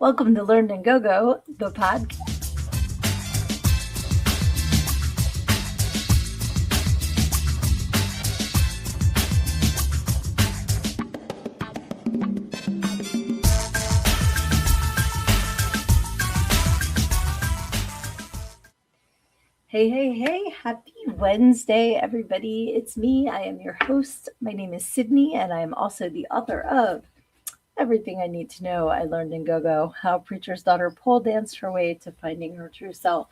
Welcome to Learn and Go, the podcast. Hey, happy Wednesday, everybody. It's me. I am your host. My name is Sydney, and I am also the author of Everything I Need to Know I Learned in Go, How a Preacher's Daughter Pole Danced Her Way to Finding Her True Self.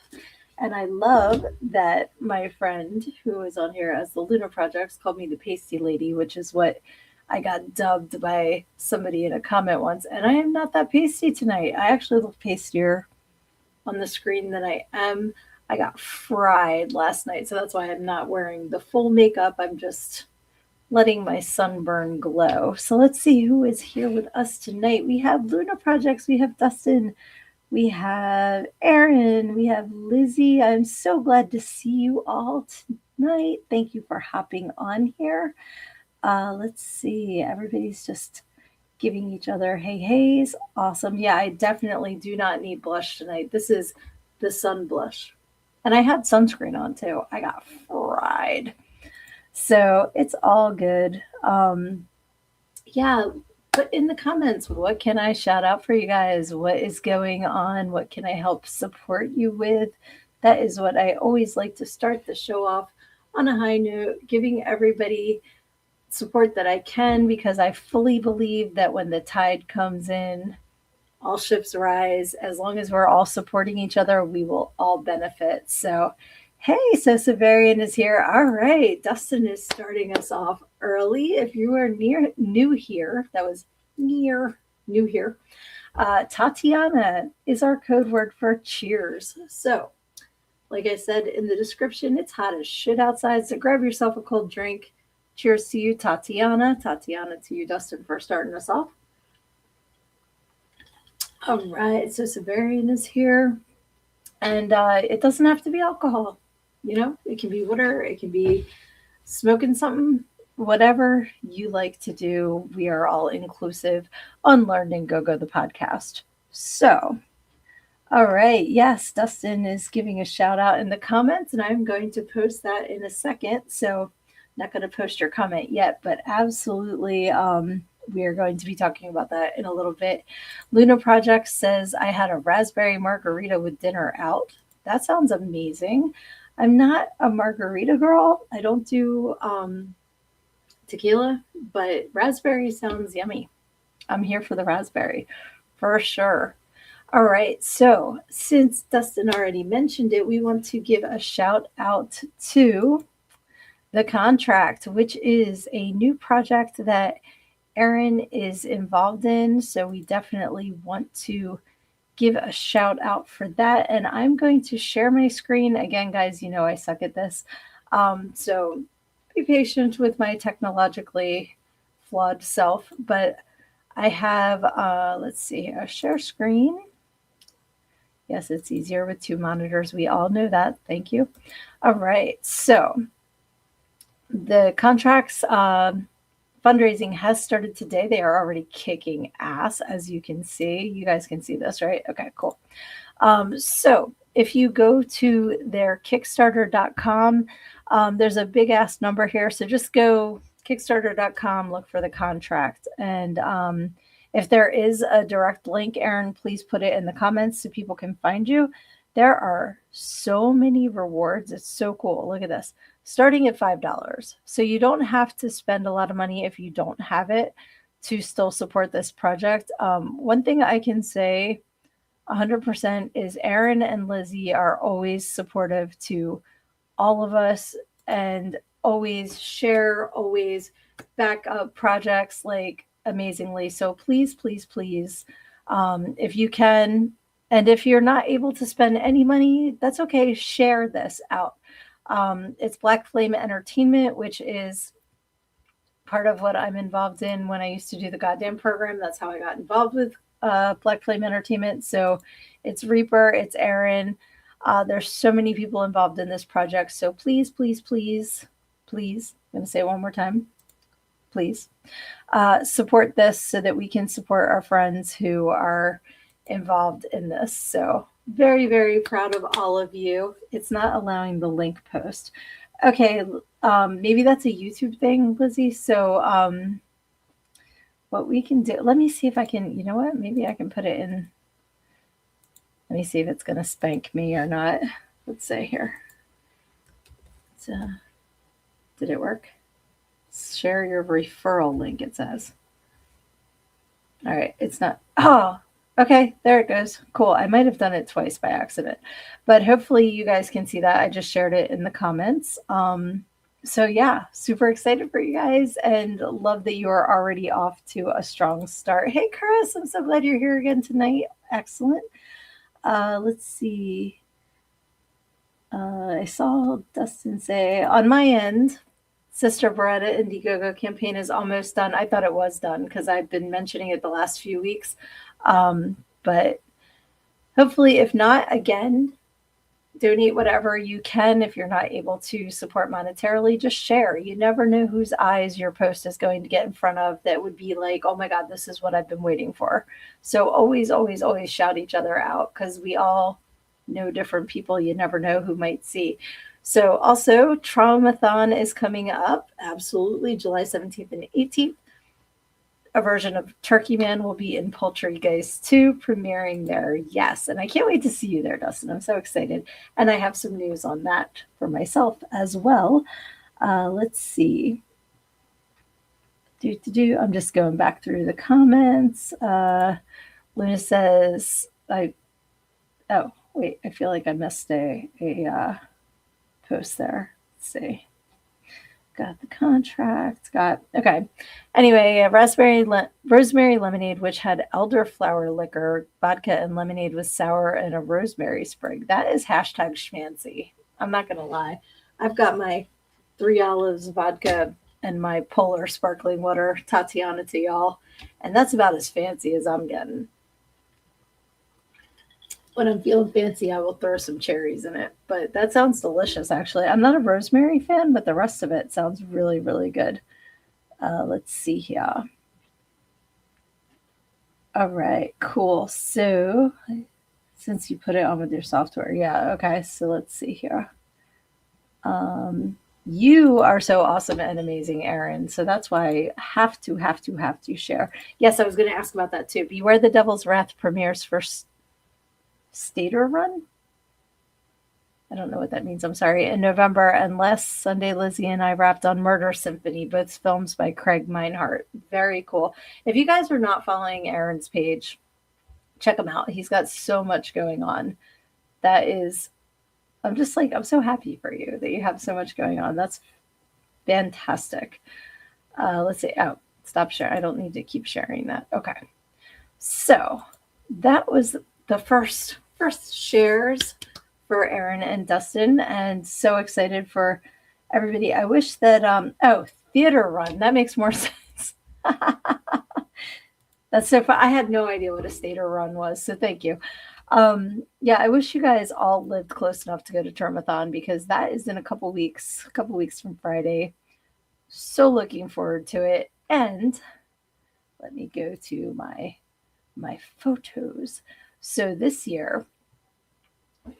And I love that my friend who is on here as the Lunar Projects called me the Pasty Lady, which is what I got dubbed by somebody in a comment once. And I am not that pasty tonight. I actually look pastier on the screen than I am. I got fried last night, so that's why I'm not wearing the full makeup. I'm just letting my sunburn glow. So let's see who is here with us tonight. We have Luna Projects, we have Dustin, we have Erin, we have Lizzie. I'm so glad to see you all tonight. Thank you for hopping on here. Let's see, everybody's just giving each other hey-heys. Awesome. Yeah, I definitely do not need blush tonight. This is the sun blush. And I had sunscreen on too. I got fried. So it's all good. Yeah, put in the comments, what can I shout out for you guys? What is going on? What can I help support you with? That is what I always like to start the show off on a high note, giving everybody support that I can, because I fully believe that when the tide comes in, all ships rise. As long as we're all supporting each other, we will all benefit. So, hey, so Severian is here. All right, Dustin is starting us off early. If you are new here, that was new here. Tatiana is our code word for cheers. So, like I said in the description, it's hot as shit outside. So grab yourself a cold drink. Cheers to you, Tatiana. Tatiana to you, Dustin, for starting us off. All right, so Severian is here. And it doesn't have to be alcohol. You know, it can be water, it can be smoking something, whatever you like to do. We are all inclusive on Learn and Go, the podcast. So, all right, yes, Dustin is giving a shout out in the comments, and I'm going to post that in a second. So, not going to post your comment yet, but absolutely, we are going to be talking about that in a little bit. Luna Project says, I had a raspberry margarita with dinner out. That sounds amazing. I'm not a margarita girl. I don't do tequila, but raspberry sounds yummy. I'm here for the raspberry, for sure. All right, so since Dustin already mentioned it, we want to give a shout out to The Contract, which is a new project that Erin is involved in. So we definitely want to give a shout out for that. And I'm going to share my screen. Again, guys, you know I suck at this. So be patient with my technologically flawed self. But I have, let's see, a share screen. Yes, it's easier with two monitors. We all know that. Thank you. All right. So the contracts fundraising has started today. They are already kicking ass, as you can see. You guys can see this, right? Okay, cool. So if you go to their Kickstarter.com, there's a big ass number here. So just go Kickstarter.com, look for The Contract. And if there is a direct link, Erin, please put it in the comments so people can find you. There are so many rewards. It's so cool. Look at this. Starting at $5. So you don't have to spend a lot of money if you don't have it to still support this project. One thing I can say 100% is Erin and Lizzie are always supportive to all of us and always share, always back up projects like amazingly. So please, if you can, and if you're not able to spend any money, that's okay. Share this out. It's Black Flame Entertainment, which is part of what I'm involved in when I used to do the goddamn program. That's how I got involved with Black Flame Entertainment. So it's Reaper, it's Erin. There's so many people involved in this project. So please, I'm going to say it one more time. Please support this so that we can support our friends who are involved in this. So very, very proud of all of you. It's not allowing the link post. Okay, maybe that's a YouTube thing, Lizzie. So what we can do, let me see if I can, you know what, maybe I can put it in. Let me see if it's going to spank me or not. Let's say here. Did it work? Share your referral link, it says. All right, it's not. Oh, okay, there it goes. Cool. I might have done it twice by accident, but hopefully you guys can see that. I just shared it in the comments. So yeah, super excited for you guys and love that you are already off to a strong start. Hey, Chris, I'm so glad you're here again tonight. Excellent. Let's see. I saw Dustin say, on my end, Sister Beretta Indiegogo campaign is almost done. I thought it was done because I've been mentioning it the last few weeks. But hopefully, if not, again, donate whatever you can. If you're not able to support monetarily, just share. You never know whose eyes your post is going to get in front of that would be like, oh my God, this is what I've been waiting for. So always, always, always shout each other out because we all know different people. You never know who might see. So also, Traumathon is coming up. Absolutely, July 17th and 18th. A version of Turkey Man will be in Poultrygeist 2, premiering there. Yes, and I can't wait to see you there, Dustin. I'm so excited. And I have some news on that for myself as well. Let's see. I'm just going back through the comments. Luna says, oh, wait, I feel like I missed a post there. Let's see. Got the contract. Okay. Anyway, rosemary lemonade, which had elderflower liquor, vodka, and lemonade with sour and a rosemary sprig. That is hashtag schmancy. I'm not gonna lie. I've got my 3 olives vodka and my Polar sparkling water, Tatiana to y'all, and that's about as fancy as I'm getting. When I'm feeling fancy, I will throw some cherries in it. But that sounds delicious, actually. I'm not a rosemary fan, but the rest of it sounds really, really good. Let's see here. All right, cool. So since you put it on with your software, yeah, okay. So let's see here. You are so awesome and amazing, Erin. So that's why I have to share. Yes, I was going to ask about that too. Beware the Devil's Wrath premieres for Stater Run? I don't know what that means. I'm sorry. In November, and last Sunday, Lizzie and I wrapped on Murder Symphony, both films by Craig Meinhardt. Very cool. If you guys are not following Aaron's page, check him out. He's got so much going on. I'm just like, I'm so happy for you that you have so much going on. That's fantastic. Let's see. Oh, stop sharing. I don't need to keep sharing that. Okay. So that was the first shares for Aaron and Dustin, and so excited for everybody. I wish that theater run, that makes more sense. That's so fun. I had no idea what a stater run was, so thank you. Yeah, I wish you guys all lived close enough to go to Termathon because that is in a couple weeks from Friday. So looking forward to it. And let me go to my photos. So this year,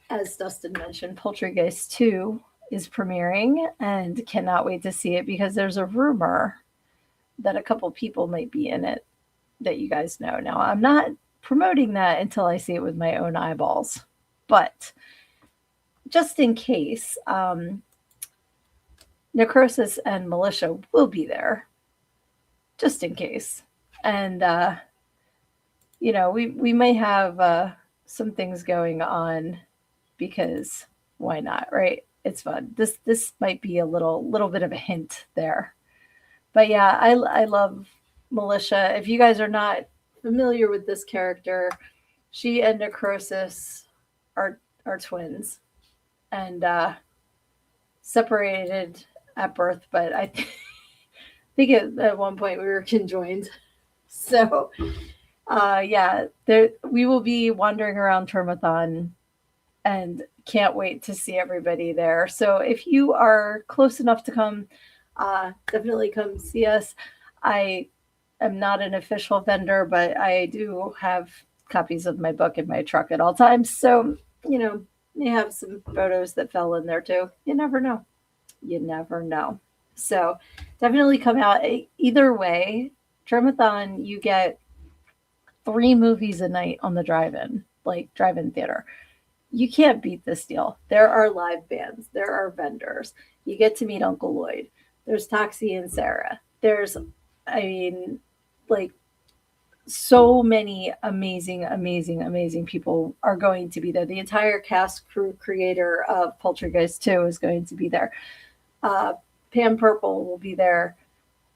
as Dustin mentioned, Poultrygeist 2 is premiering and cannot wait to see it because there's a rumor that a couple people might be in it that you guys know. Now, I'm not promoting that until I see it with my own eyeballs, but just in case, Necrosis and Militia will be there, just in case. And, we may have some things going on because why not, right? It's fun. This might be a little bit of a hint there. But yeah, I love Militia. If you guys are not familiar with this character, she and Necrosis are twins and separated at birth, but I think at one point we were conjoined. So we will be wandering around Termathon and can't wait to see everybody there. So if you are close enough to come, definitely come see us. I am not an official vendor, but I do have copies of my book in my truck at all times. So, may have some photos that fell in there too. You never know. You never know. So definitely come out. Either way, Dramathon, you get 3 movies a night on the drive-in, like drive-in theater. You can't beat this deal. There are live bands, there are vendors. You get to meet Uncle Lloyd. There's Toxie and Sarah. There's, I mean, like so many amazing, amazing, amazing people are going to be there. The entire cast, crew, creator of Poltergeist 2 is going to be there. Pam Purple will be there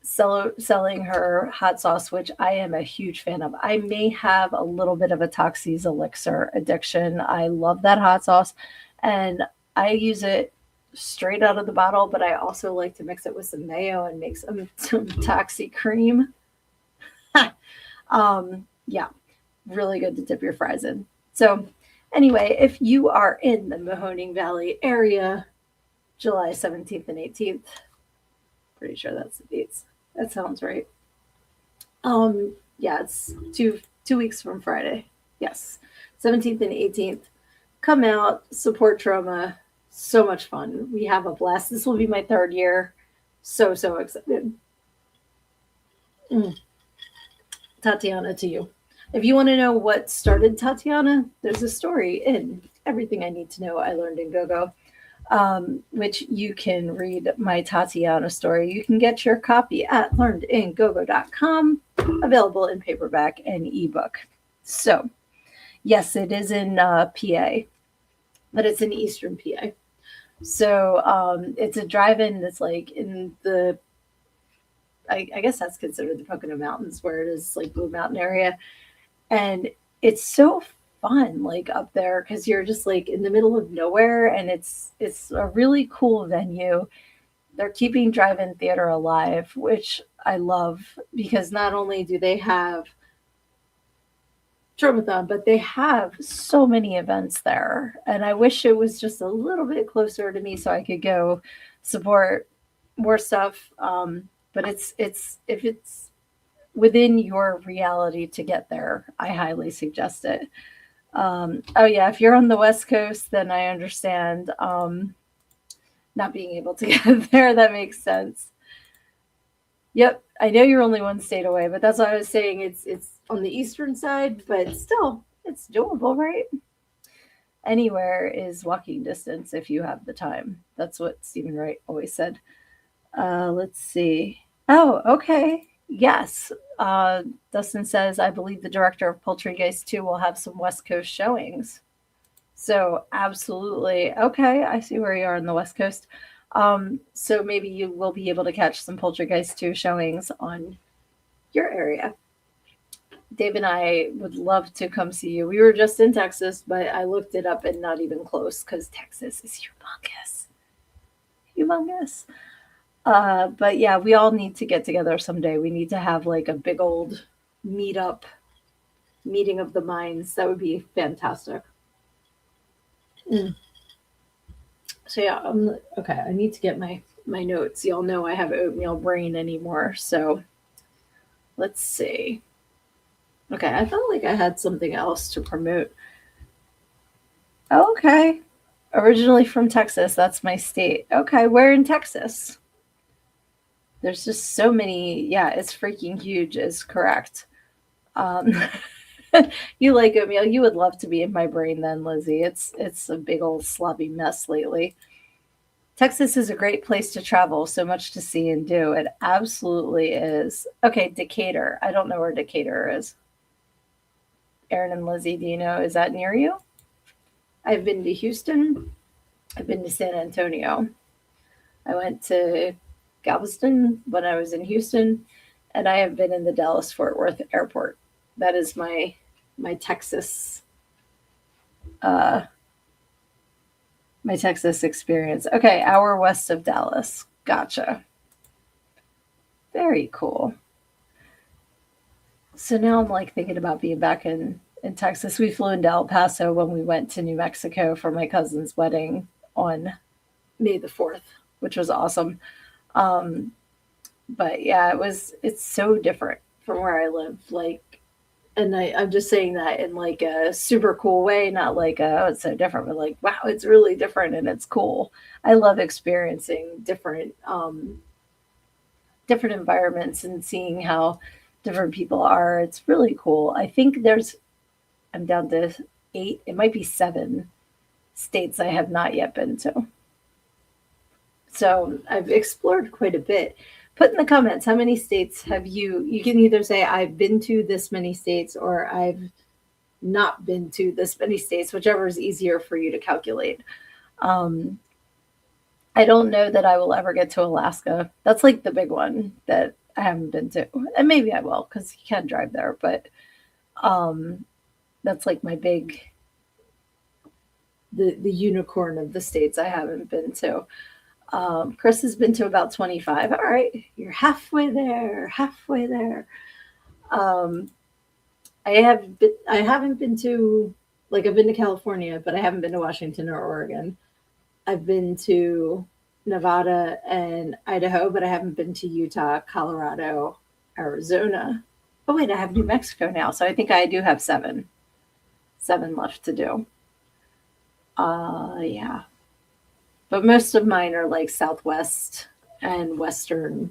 selling her hot sauce, which I am a huge fan of. I may have a little bit of a Toxie's elixir addiction. I love that hot sauce, and I use it straight out of the bottle, but I also like to mix it with some mayo and make some Toxie cream. Yeah, really good to dip your fries in. So anyway, if you are in the Mahoning Valley area, July 17th and 18th, pretty sure that's the dates. That sounds right. Yeah, it's two weeks from Friday. Yes, 17th and 18th. Come out, support Trauma. So much fun. We have a blast. This will be my 3rd year. So excited. Tatiana, to you. If you want to know what started Tatiana, there's a story in Everything I Need to Know I Learned in GoGo, which you can read my Tatiana story. You can get your copy at learnedingogo.com, available in paperback and ebook. So, yes, it is in PA, but it's in Eastern PA. So it's a drive-in that's like in the, I guess that's considered the Pocono Mountains, where it is like Blue Mountain area. And it's so fun, like up there, because you're just like in the middle of nowhere, and it's a really cool venue. They're keeping drive-in theater alive, which I love, because not only do they have Tromathon, but they have so many events there. And I wish it was just a little bit closer to me so I could go support more stuff. But if it's within your reality to get there, I highly suggest it. Oh yeah, if you're on the West Coast, then I understand not being able to get there. That makes sense. Yep, I know you're only one state away, but that's what I was saying. It's on the eastern side, but still, it's doable, right? Anywhere is walking distance if you have the time. That's what Stephen Wright always said. Let's see. Oh, okay. Yes. Dustin says, I believe the director of Poltergeist 2 will have some West Coast showings. So, absolutely. Okay, I see where you are on the West Coast. So maybe you will be able to catch some Poltergeist 2 showings on your area. Dave and I would love to come see you. We were just in Texas, but I looked it up and not even close, because Texas is humongous. Humongous. But yeah, we all need to get together someday. We need to have like a big old meeting of the minds. That would be fantastic. So yeah, okay. I need to get my notes. Y'all know I have oatmeal brain anymore. So let's see. Okay, I felt like I had something else to promote. Okay. Originally from Texas. That's my state. Okay, where in Texas? There's just so many. Yeah, it's freaking huge is correct. You like oatmeal. You would love to be in my brain then, Lizzie. It's a big old sloppy mess lately. Texas is a great place to travel. So much to see and do. It absolutely is. Okay, Decatur. I don't know where Decatur is. Aaron and Lizzie, do you know? Is that near you? I've been to Houston. I've been to San Antonio. I went to Galveston when I was in Houston, and I have been in the Dallas-Fort Worth airport. That is my Texas my Texas experience. Okay, hour west of Dallas. Gotcha. Very cool. So now I'm like thinking about being back in Texas. We flew into El Paso when we went to New Mexico for my cousin's wedding on May the 4th, which was awesome. But yeah, it's so different from where I live. Like And I'm just saying that in like a super cool way, not like oh it's so different, but like wow it's really different and it's cool. I love experiencing different environments and seeing how different people are. It's really cool. I think I'm down to 8, it might be 7 states I have not yet been to. So I've explored quite a bit. Put in the comments how many states have you can either say I've been to this many states or I've not been to this many states, whichever is easier for you to calculate. Um, I don't know that I will ever get to Alaska. That's like the big one that I haven't been to. And maybe I will because you can drive there, but um, that's like my big the unicorn of the states I haven't been to. Chris has been to about 25. All right, you're halfway there, halfway there. Um, I haven't been to like I've been to California, but I haven't been to Washington or Oregon. I've been to Nevada and Idaho, but I haven't been to Utah, Colorado, Arizona. Oh wait, I have New Mexico now, so I think I do have 7 left to do. Yeah, but most of mine are like Southwest and Western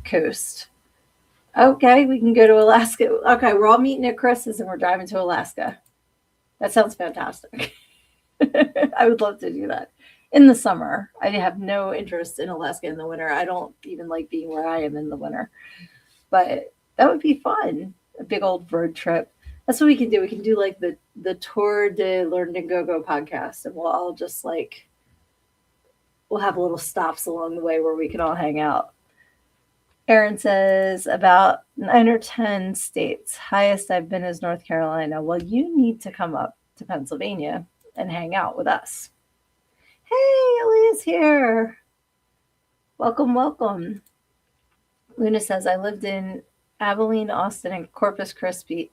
coast. Okay, we can go to Alaska. Okay, we're all meeting at Chris's and we're driving to Alaska. That sounds fantastic. I would love to do that in the summer. I have no interest in Alaska in the winter. I don't even like being where I am in the winter, but that would be fun. A big old road trip. That's what we can do. We can do like the Tour de Learn to Go Go podcast, and we'll all just like we'll have little stops along the way where we can all hang out. Aaron says about 9 or 10 states. Highest I've been is North Carolina. Well, you need to come up to Pennsylvania and hang out with us. Hey, Elia's here. Welcome, welcome. Luna says I lived in Abilene, Austin, and Corpus Christi.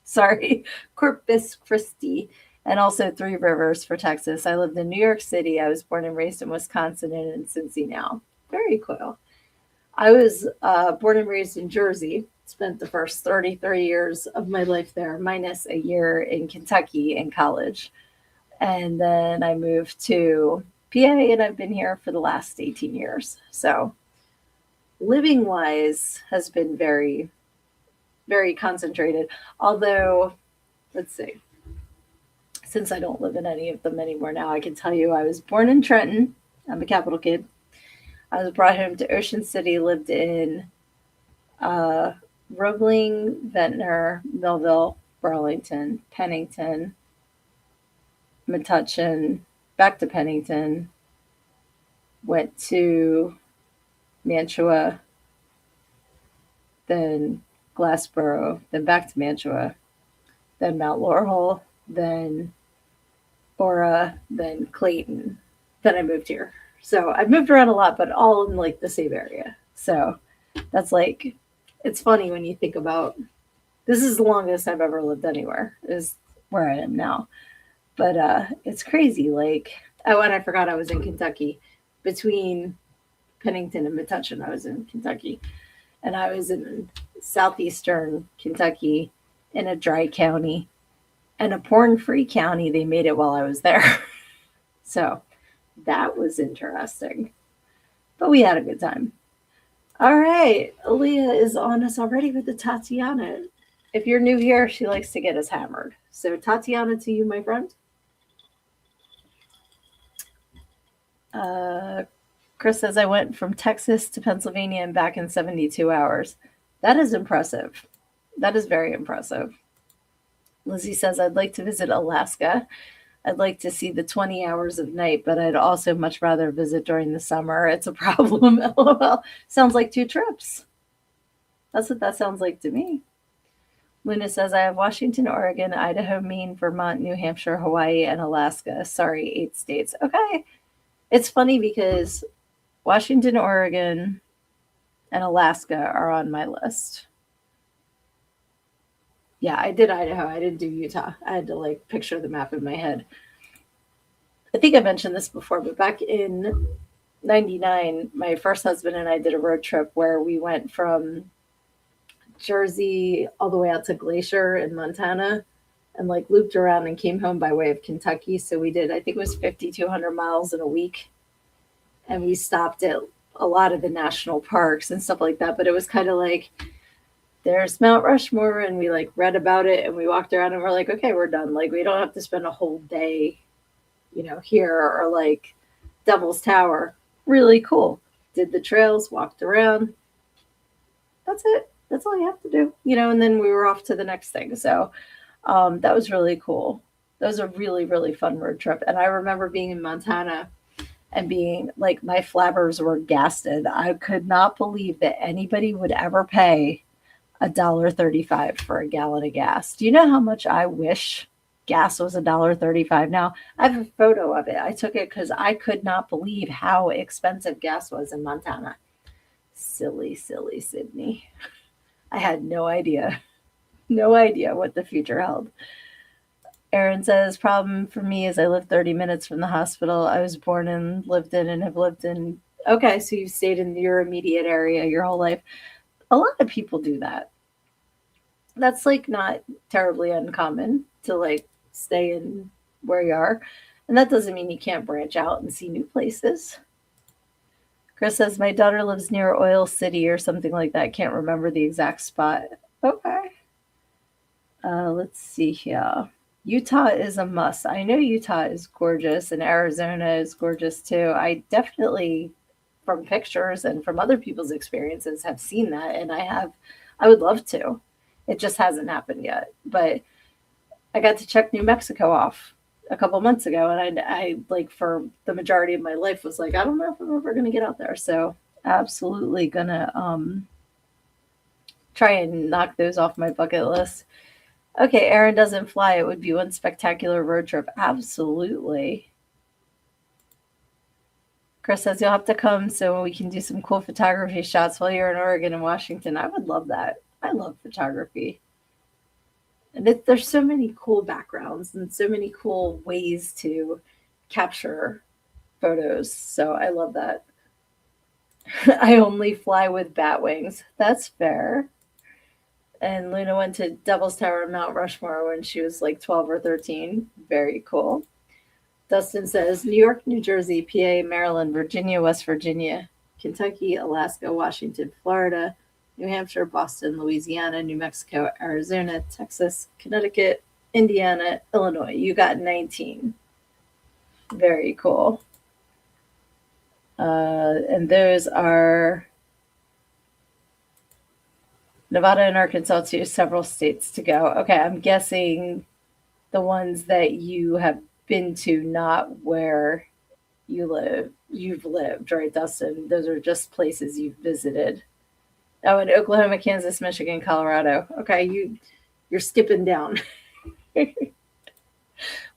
Sorry, Corpus Christi, and also Three Rivers for Texas. I lived in New York City. I was born and raised in Wisconsin and in Cincy now. Very cool. I was born and raised in Jersey. Spent the first 33 years of my life there, minus a year in Kentucky in college. And then I moved to PA and I've been here for the last 18 years. So living wise has been very, very concentrated. Although, let's see, since I don't live in any of them anymore now, I can tell you I was born in Trenton. I'm a capital kid. I was brought home to Ocean City, lived in Roebling, Ventnor, Millville, Burlington, Pennington, Metuchen, back to Pennington, went to Mantua, then Glassboro, then back to Mantua, then Mount Laurel, then Aura, then Clayton. Then I moved here. So I've moved around a lot, but all in like the same area. So that's like, it's funny when you think about this is the longest I've ever lived anywhere, is where I am now. But it's crazy. Like, oh, and I forgot I was in Kentucky. Between Pennington and Metuchen, I was in Kentucky. And I was in southeastern Kentucky in a dry county and a porn free county. They made it while I was there. So that was interesting. But we had a good time. All right. Aaliyah is on us already with the Tatiana. If you're new here, she likes to get us hammered. So Tatiana to you, my friend. Chris says I went from Texas to Pennsylvania and back in 72 hours. That is impressive. That is very impressive. Lizzie says I'd like to visit Alaska. I'd like to see the 20 hours of night, but I'd also much rather visit during the summer. It's a problem. LOL. Sounds like 2 trips. That's what that sounds like to me. Luna says I have Washington, Oregon, Idaho, Maine, Vermont, New Hampshire, Hawaii, and Alaska. Sorry, 8 states. Okay. It's funny because Washington, Oregon, and Alaska are on my list. Yeah, I did Idaho. I didn't do Utah. I had to like picture the map in my head. I think I mentioned this before, but back in 99, my first husband and I did a road trip where we went from Jersey all the way out to Glacier in Montana and like looped around and came home by way of Kentucky. So we did, I think it was 5,200 miles in a week. And we stopped at a lot of the national parks and stuff like that. But it was kind of like, there's Mount Rushmore, and we like read about it and we walked around and we're like, okay, we're done. Like, we don't have to spend a whole day, here, or like Devil's Tower. Really cool. Did the trails, walked around. That's it. That's all you have to do, and then we were off to the next thing. So that was really cool. That was a really, really fun road trip. And I remember being in Montana and being like, my flabbers were gasted. I could not believe that anybody would ever pay $1.35 for a gallon of gas. Do you know how much I wish gas was $1.35 now? I have a photo of it. I took it because I could not believe how expensive gas was in Montana. Silly, silly Sydney. I had no idea. No idea what the future held. Aaron says, problem for me is I live 30 minutes from the hospital I was born in, lived in, and have lived in. Okay, so you've stayed in your immediate area your whole life. A lot of people do that. That's like not terribly uncommon to like stay in where you are. And that doesn't mean you can't branch out and see new places. Chris says, my daughter lives near Oil City or something like that. Can't remember the exact spot. Okay. Let's see here. Utah is a must. I know Utah is gorgeous and Arizona is gorgeous too. I definitely, from pictures and from other people's experiences, have seen that. And I would love to. It just hasn't happened yet. But I got to check New Mexico off a couple months ago, and I like for the majority of my life was like, I don't know if I'm ever gonna get out there. So absolutely gonna try and knock those off my bucket list. Okay, Aaron doesn't fly. It would be one spectacular road trip. Absolutely. Chris says you'll have to come so we can do some cool photography shots while you're in Oregon and Washington. I would love that. I love photography. And there's so many cool backgrounds and so many cool ways to capture photos. So I love that. I only fly with bat wings. That's fair. And Luna went to Devil's Tower and Mount Rushmore when she was like 12 or 13. Very cool. Dustin says New York, New Jersey, PA, Maryland, Virginia, West Virginia, Kentucky, Alaska, Washington, Florida, New Hampshire, Boston, Louisiana, New Mexico, Arizona, Texas, Connecticut, Indiana, Illinois. You got 19. Very cool. And those are Nevada and Arkansas too, several states to go. Okay, I'm guessing the ones that you have been to, not where you've lived, right, Dustin? Those are just places you've visited. Oh, in Oklahoma, Kansas, Michigan, Colorado. Okay, you're skipping down.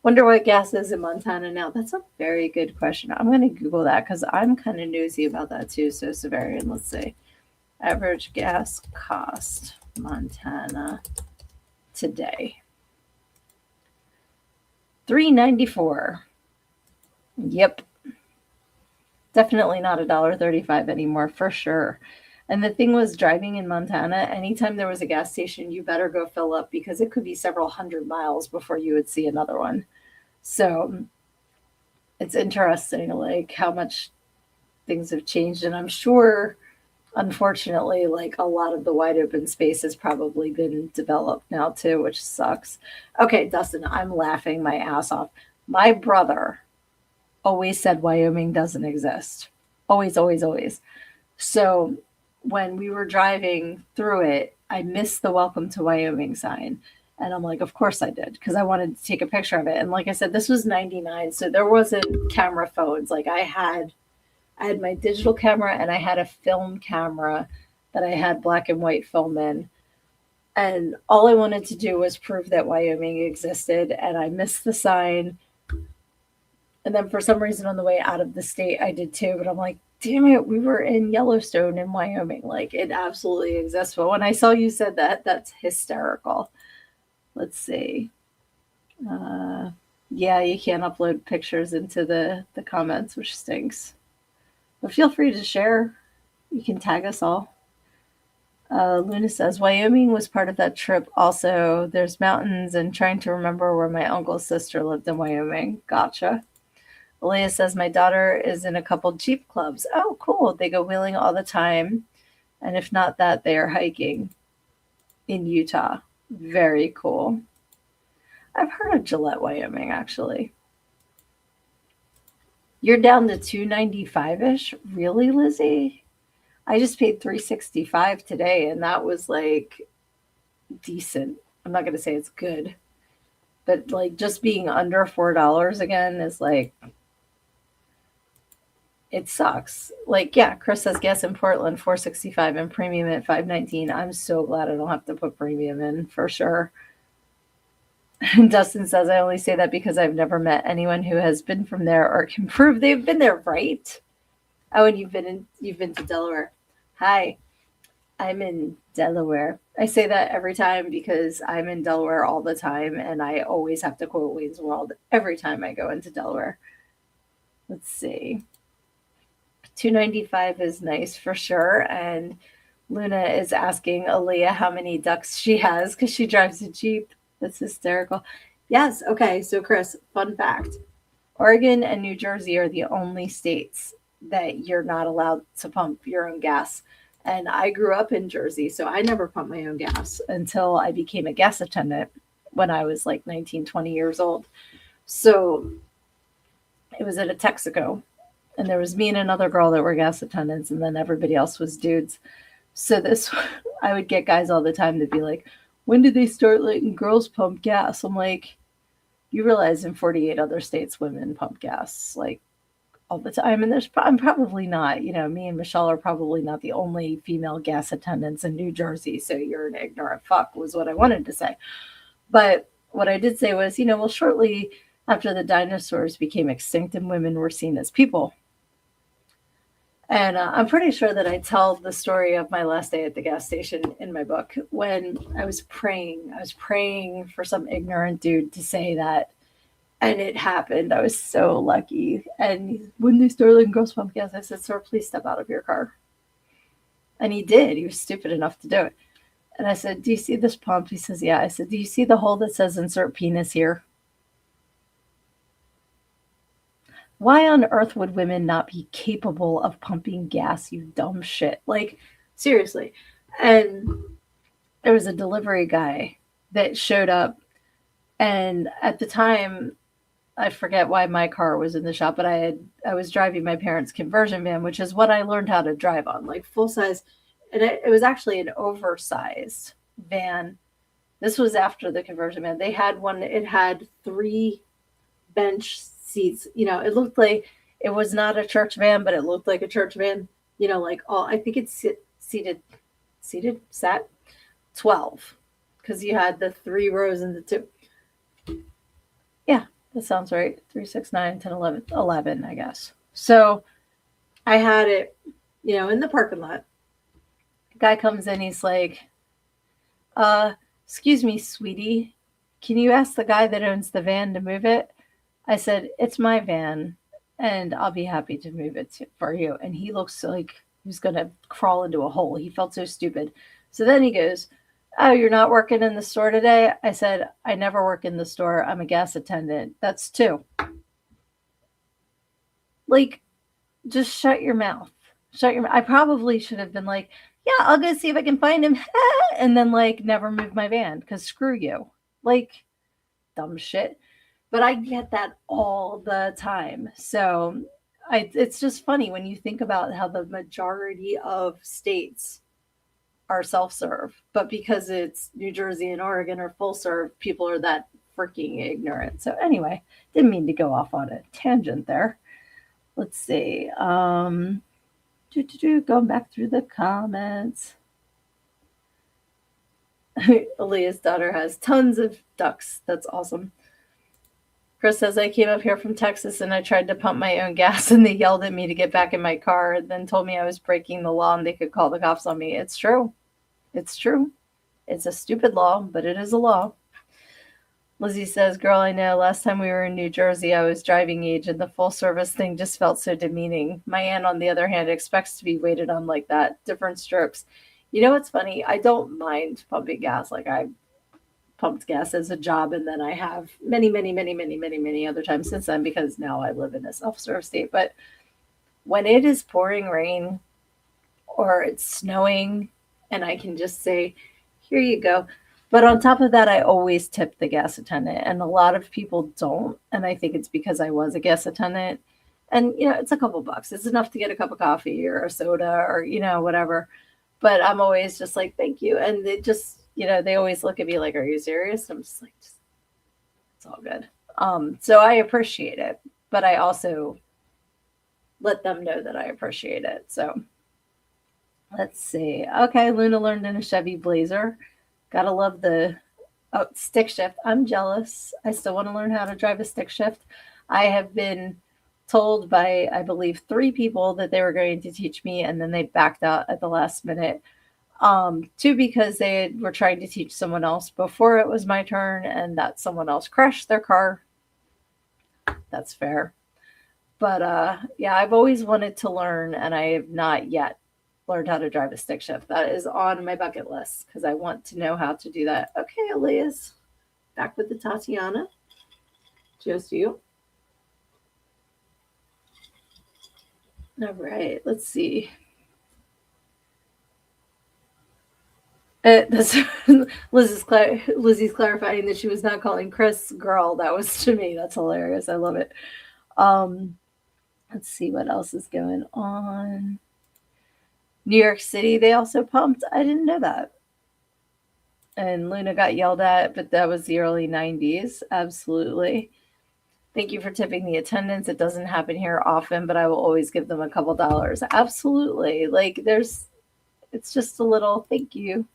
Wonder what gas is in Montana now. That's a very good question. I'm going to Google that because I'm kind of nosy about that too. So, Severian, let's see. Average gas cost, Montana today. $3.94. Yep. Definitely not $1.35 anymore, for sure. And the thing was, driving in Montana, anytime there was a gas station, you better go fill up because it could be several hundred miles before you would see another one. So it's interesting, like how much things have changed. And I'm sure, unfortunately, like a lot of the wide open space has probably been developed now too, which sucks. Okay, Dustin, I'm laughing my ass off. My brother always said Wyoming doesn't exist. Always, always, always. So when we were driving through it, I missed the welcome to Wyoming sign. And I'm like, of course I did, because I wanted to take a picture of it. And like I said, this was 99, so there wasn't camera phones. Like I had my digital camera and I had a film camera that I had black and white film in. And all I wanted to do was prove that Wyoming existed. And I missed the sign. And then for some reason on the way out of the state, I did too. But I'm like, damn it, we were in Yellowstone in Wyoming. Like it absolutely exists. But when I saw you said that, that's hysterical. Let's see. Yeah, you can't upload pictures into the comments, which stinks. But feel free to share. You can tag us all. Luna says, Wyoming was part of that trip. Also, there's mountains and trying to remember where my uncle's sister lived in Wyoming. Gotcha. Aaliyah says, my daughter is in a couple Jeep clubs. Oh, cool. They go wheeling all the time. And if not that, they are hiking in Utah. Very cool. I've heard of Gillette, Wyoming, actually. You're down to 295-ish? Really, Lizzie? I just paid 365 today, and that was like decent. I'm not going to say it's good, but like just being under $4 again is like, it sucks. Like, yeah, Chris says gas in Portland 465 and premium at 519. I'm so glad I don't have to put premium in for sure. And Dustin says, I only say that because I've never met anyone who has been from there or can prove they've been there, right? Oh, and you've been to Delaware. Hi, I'm in Delaware. I say that every time because I'm in Delaware all the time, and I always have to quote Wayne's World every time I go into Delaware. Let's see. 295 is nice for sure. And Luna is asking Aaliyah how many ducks she has because she drives a Jeep. That's hysterical. Yes. Okay. So, Chris, fun fact. Oregon and New Jersey are the only states that you're not allowed to pump your own gas. And I grew up in Jersey, so I never pumped my own gas until I became a gas attendant when I was like 19, 20 years old. So it was at a Texaco, and there was me and another girl that were gas attendants, and then everybody else was dudes. So I would get guys all the time to be like, when did they start letting girls pump gas? I'm like, you realize in 48 other states, women pump gas like all the time. And I'm probably not, me and Michelle are probably not the only female gas attendants in New Jersey. So you're an ignorant fuck was what I wanted to say. But what I did say was, well, shortly after the dinosaurs became extinct and women were seen as people. And I'm pretty sure that I tell the story of my last day at the gas station in my book when I was praying. I was praying for some ignorant dude to say that. And it happened. I was so lucky. And when they started letting girls pump gas, I said, sir, please step out of your car. And he did. He was stupid enough to do it. And I said, do you see this pump? He says, yeah. I said, do you see the hole that says insert penis here? Why on earth would women not be capable of pumping gas, you dumb shit? Like, seriously. And there was a delivery guy that showed up. And at the time, I forget why my car was in the shop, but I was driving my parents' conversion van, which is what I learned how to drive on, like full size. And it was actually an oversized van. This was after the conversion van. They had one, it had 3 bench seats. It looked like it was not a church van, but it looked like a church van. Like I think it's sat 12 because you had the 3 rows and the 2. Yeah, that sounds right. 3, 6, 9, 10, 11, 11, I guess. So I had it, in the parking lot. Guy comes in, he's like, excuse me, sweetie, can you ask the guy that owns the van to move it? I said, it's my van, and I'll be happy to move it for you. And he looks like he was going to crawl into a hole. He felt so stupid. So then he goes, oh, you're not working in the store today? I said, I never work in the store. I'm a gas attendant. That's 2. Like, just shut your mouth. I probably should have been like, yeah, I'll go see if I can find him. And then, like, never move my van because screw you. Like, dumb shit. But I get that all the time. So it's just funny when you think about how the majority of states are self-serve. But because it's New Jersey and Oregon are full serve, people are that freaking ignorant. So anyway, didn't mean to go off on a tangent there. Let's see. Going back through the comments. Aaliyah's daughter has tons of ducks. That's awesome. Chris says, I came up here from Texas and I tried to pump my own gas and they yelled at me to get back in my car and then told me I was breaking the law and they could call the cops on me. It's true. It's true. It's a stupid law, but it is a law. Lizzie says, girl, I know. Last time we were in New Jersey, I was driving age and the full service thing just felt so demeaning. My aunt, on the other hand, expects to be waited on like that. Different strokes. You know what's funny? I don't mind pumping gas. Like I pumped gas as a job, and then I have many other times since then because now I live in a self-serve state. But when it is pouring rain or it's snowing and I can just say, here you go. But on top of that, I always tip the gas attendant, and a lot of people don't. And I think it's because I was a gas attendant. And, it's a couple bucks. It's enough to get a cup of coffee or a soda or, whatever. But I'm always just like, thank you. And they just, they always look at me like, are you serious? I'm just like, it's all good. So I appreciate it, but I also let them know that I appreciate it. So let's see. Okay, Luna learned in a Chevy Blazer. Gotta love the stick shift. I'm jealous. I still want to learn how to drive a stick shift. I have been told by, I believe, 3 people that they were going to teach me, and then they backed out at the last minute. 2 because they were trying to teach someone else before it was my turn, and that someone else crashed their car. That's fair. But yeah, I've always wanted to learn, and I have not yet learned how to drive a stick shift. That is on my bucket list because I want to know how to do that. Okay, Elias, back with the Tatiana. Just you. All right, let's see. This, Lizzie's clarifying that she was not calling Chris girl. That was to me. That's hilarious. I love it. Um, let's see what else is going on. New York City, they also pumped. I didn't know that. And Luna got yelled at, but that was the early 90s. Absolutely. Thank you for tipping the attendants. It doesn't happen here often, but I will always give them a couple dollars. Absolutely. Like it's just a little thank you.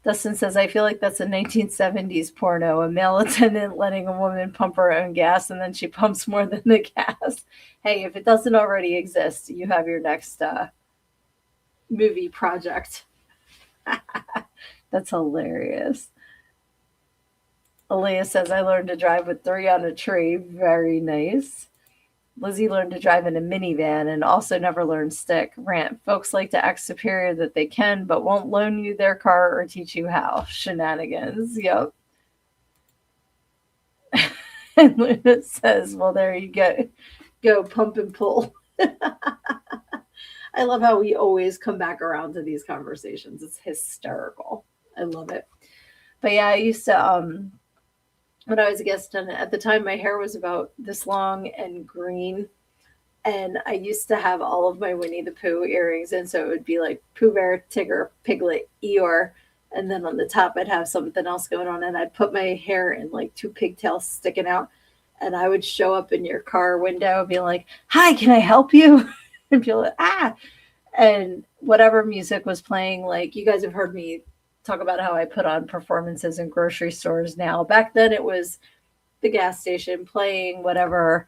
Dustin says, I feel like that's a 1970s porno, a male attendant letting a woman pump her own gas and then she pumps more than the gas. Hey, if it doesn't already exist, you have your next movie project. That's hilarious. Aaliyah says, I learned to drive with 3 on a tree. Very nice. Lizzie learned to drive in a minivan and also never learned stick. Rant. Folks like to act superior that they can, but won't loan you their car or teach you how. Shenanigans. Yep. And Luna says, well, there you go. Go pump and pull. I love how we always come back around to these conversations. It's hysterical. I love it. But yeah, I used to when I was a guest attendant, at the time my hair was about this long and green. And I used to have all of my Winnie the Pooh earrings in. So it would be like Pooh Bear, Tigger, Piglet, Eeyore. And then on the top, I'd have something else going on. And I'd put my hair in like 2 pigtails sticking out. And I would show up in your car window and be like, hi, can I help you? And be like, ah. And whatever music was playing, like you guys have heard me talk about how I put on performances in grocery stores now. Back then it was the gas station playing whatever,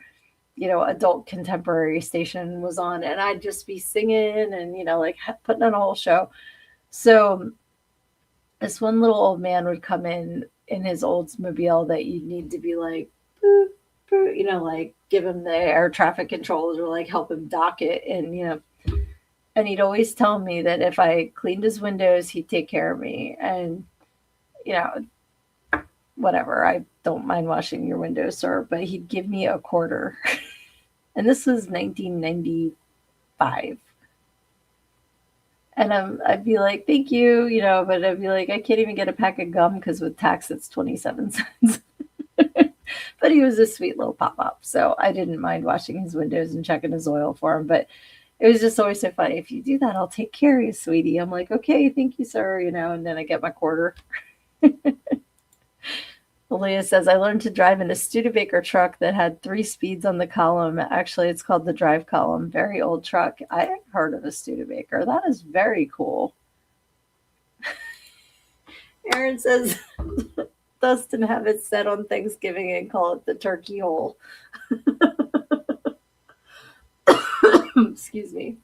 adult contemporary station was on, and I'd just be singing and, like putting on a whole show. So this one little old man would come in his Oldsmobile that you'd need to be like, boop, boop, like give him the air traffic controls or like help him dock it. And he'd always tell me that if I cleaned his windows, he'd take care of me. And, whatever. I don't mind washing your windows, sir, but he'd give me a quarter. And this was 1995. And I'd be like, thank you, but I'd be like, I can't even get a pack of gum because with tax, it's 27 cents. But he was a sweet little pop-up. So I didn't mind washing his windows and checking his oil for him. But it was just always so funny. If you do that, I'll take care of you, sweetie. I'm like, okay, thank you, sir. And then I get my quarter. Leah says, I learned to drive in a Studebaker truck that had 3 speeds on the column. Actually, it's called the drive column. Very old truck. I have heard of a Studebaker. That is very cool. Aaron says, Dustin have it set on Thanksgiving and call it the turkey hole. Excuse me.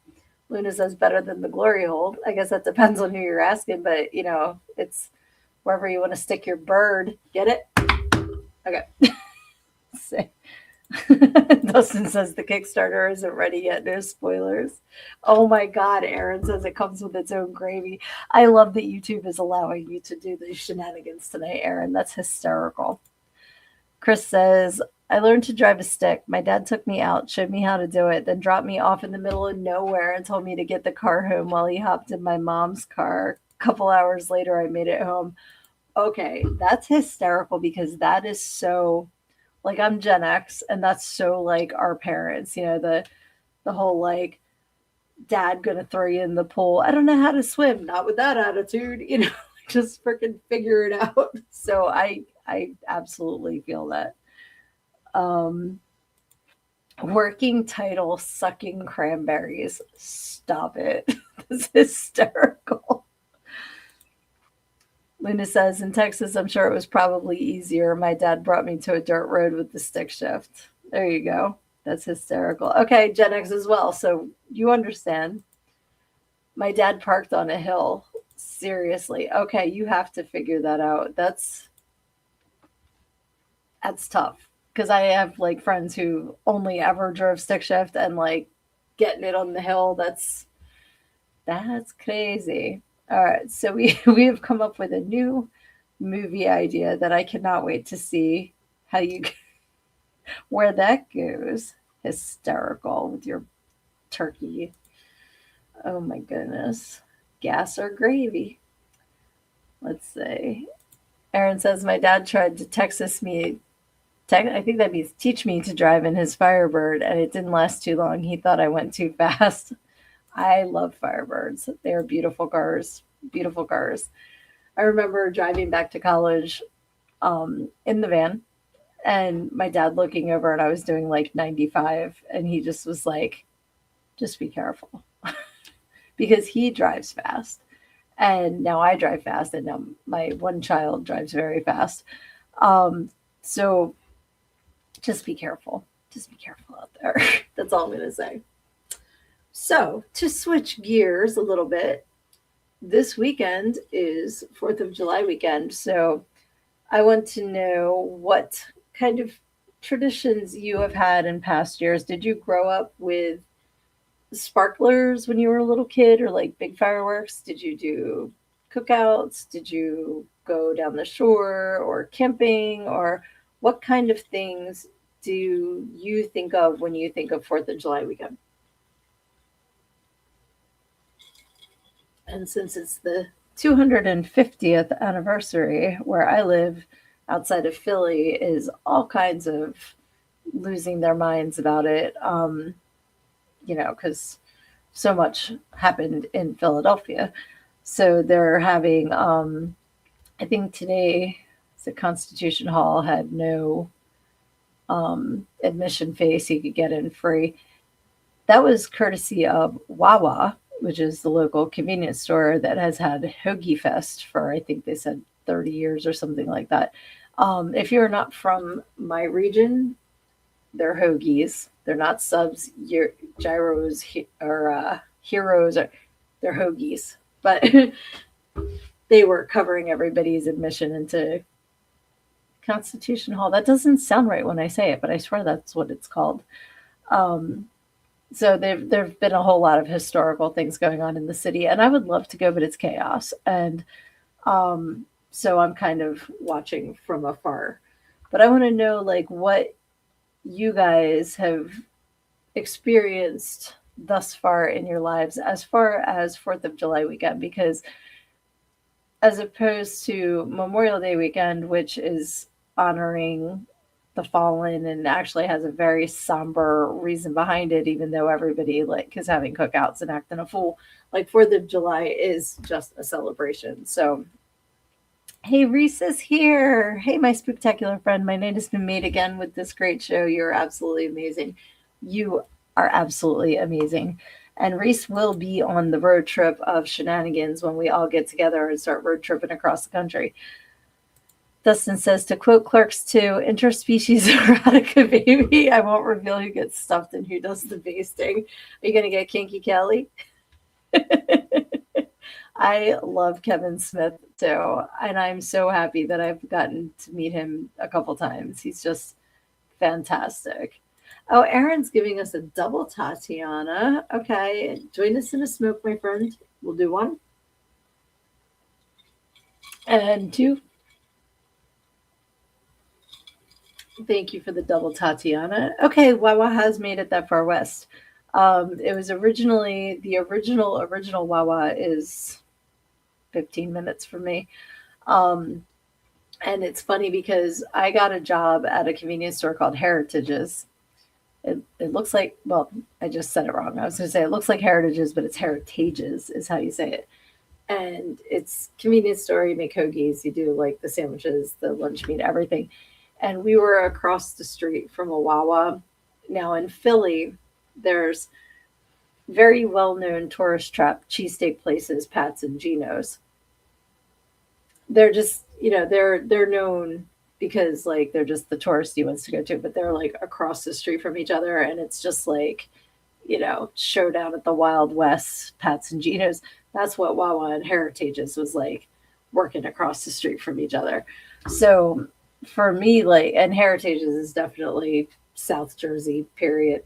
Luna says better than the glory hole. I guess that depends on who you're asking, but it's wherever you want to stick your bird. Get it? Okay. Dustin says the Kickstarter isn't ready yet. No spoilers. Oh my God. Aaron says it comes with its own gravy. I love that YouTube is allowing you to do these shenanigans tonight, Aaron. That's hysterical. Chris says, I learned to drive a stick. My dad took me out, showed me how to do it, then dropped me off in the middle of nowhere and told me to get the car home while he hopped in my mom's car. A couple hours later, I made it home. Okay, that's hysterical because that is so like I'm Gen X and that's so like our parents, the whole like dad gonna throw you in the pool. I don't know how to swim, not with that attitude, just freaking figure it out. So I absolutely feel that. Um Working title sucking cranberries. Stop it. This is hysterical. Luna says, in Texas, I'm sure it was probably easier. My dad brought me to a dirt road with the stick shift. There you go. That's hysterical. Okay, Gen X as well. So you understand. My dad parked on a hill. Seriously. Okay, you have to figure that out. That's tough. Because I have like friends who only ever drove stick shift and like getting it on the hill. That's crazy. All right, so we we have come up with a new movie idea that I cannot wait to see how you where that goes. Hysterical with your turkey. Oh my goodness. Gas or gravy? Let's see. Aaron says my dad tried to Texas me. I think that means teach me to drive in his Firebird, and it didn't last too long. He thought I went too fast. I love Firebirds. They're beautiful cars. Beautiful cars. I remember driving back to college in the van and my dad looking over and I was doing like 95 and he just was like, just be careful because he drives fast. And now I drive fast and now my one child drives very fast. So just be careful. Just be careful out there. That's all I'm going to say. So, to switch gears a little bit, this weekend is 4th of July weekend. So, I want to know what kind of traditions you have had in past years. Did you grow up with sparklers when you were a little kid or like big fireworks? Did you do cookouts? Did you go down the shore or camping? Or what kind of things do you think of when you think of 4th of July weekend? And since it's the 250th anniversary where I live outside of Philly is all kinds of losing their minds about it. Because so much happened in Philadelphia. So they're having, I think today, the Constitution Hall had no admission fee, so you could get in free. That was courtesy of Wawa, which is the local convenience store that has had Hoagie Fest for, I think they said 30 years or something like that. If you're not from my region, they're hoagies. They're not subs, gyros, or heroes. They're hoagies. But they were covering everybody's admission into Constitution Hall. That doesn't sound right when I say it, but I swear that's what it's called. Um, so there've been a whole lot of historical things going on in the city, and I would love to go, but it's chaos. And so I'm kind of watching from afar. But I want to know like what you guys have experienced thus far in your lives as far as 4th of July weekend, because as opposed to Memorial Day weekend, which is honoring the fallen and actually has a very somber reason behind it, even though everybody like is having cookouts and acting a fool, like 4th of July is just a celebration. So hey, Reese is here. Hey, my spectacular friend. My night has been made again with this great show. You're absolutely amazing. You are absolutely amazing. And Reese will be on the road trip of shenanigans when we all get together and start road tripping across the country. Dustin says, to quote Clerks 2, interspecies erotica, baby. I won't reveal who gets stuffed and who does the basting. Are you going to get kinky, Kelly? I love Kevin Smith too, and I'm so happy that I've gotten to meet him a couple times. He's just Fantastic. Oh, Aaron's giving us a double Tatiana. Okay, join us in a smoke, my friend. We'll do one and two. Thank you for the double Tatiana. Okay, Wawa has made it that far west. It was originally the original Wawa is 15 minutes from me. Um, and it's funny because I got a job at a convenience store called Heritage's. It looks like, well, I just said it wrong. I was going to say it looks like Heritage's, but it's Heritage's is how you say it. And it's convenience store. You make hoagies, you do like the sandwiches, the lunch meat, everything. And we were across the street from a Wawa. Now in Philly, there's very well-known tourist trap cheesesteak places, Pat's and Geno's. They're just, they're known because like they're just the touristy ones to go to, but they're like across the street from each other, and it's just like, showdown at the Wild West, Pat's and Geno's. That's what Wawa and Heritage's was like, working across the street from each other. So for me, like, and Heritage's is definitely South Jersey, period.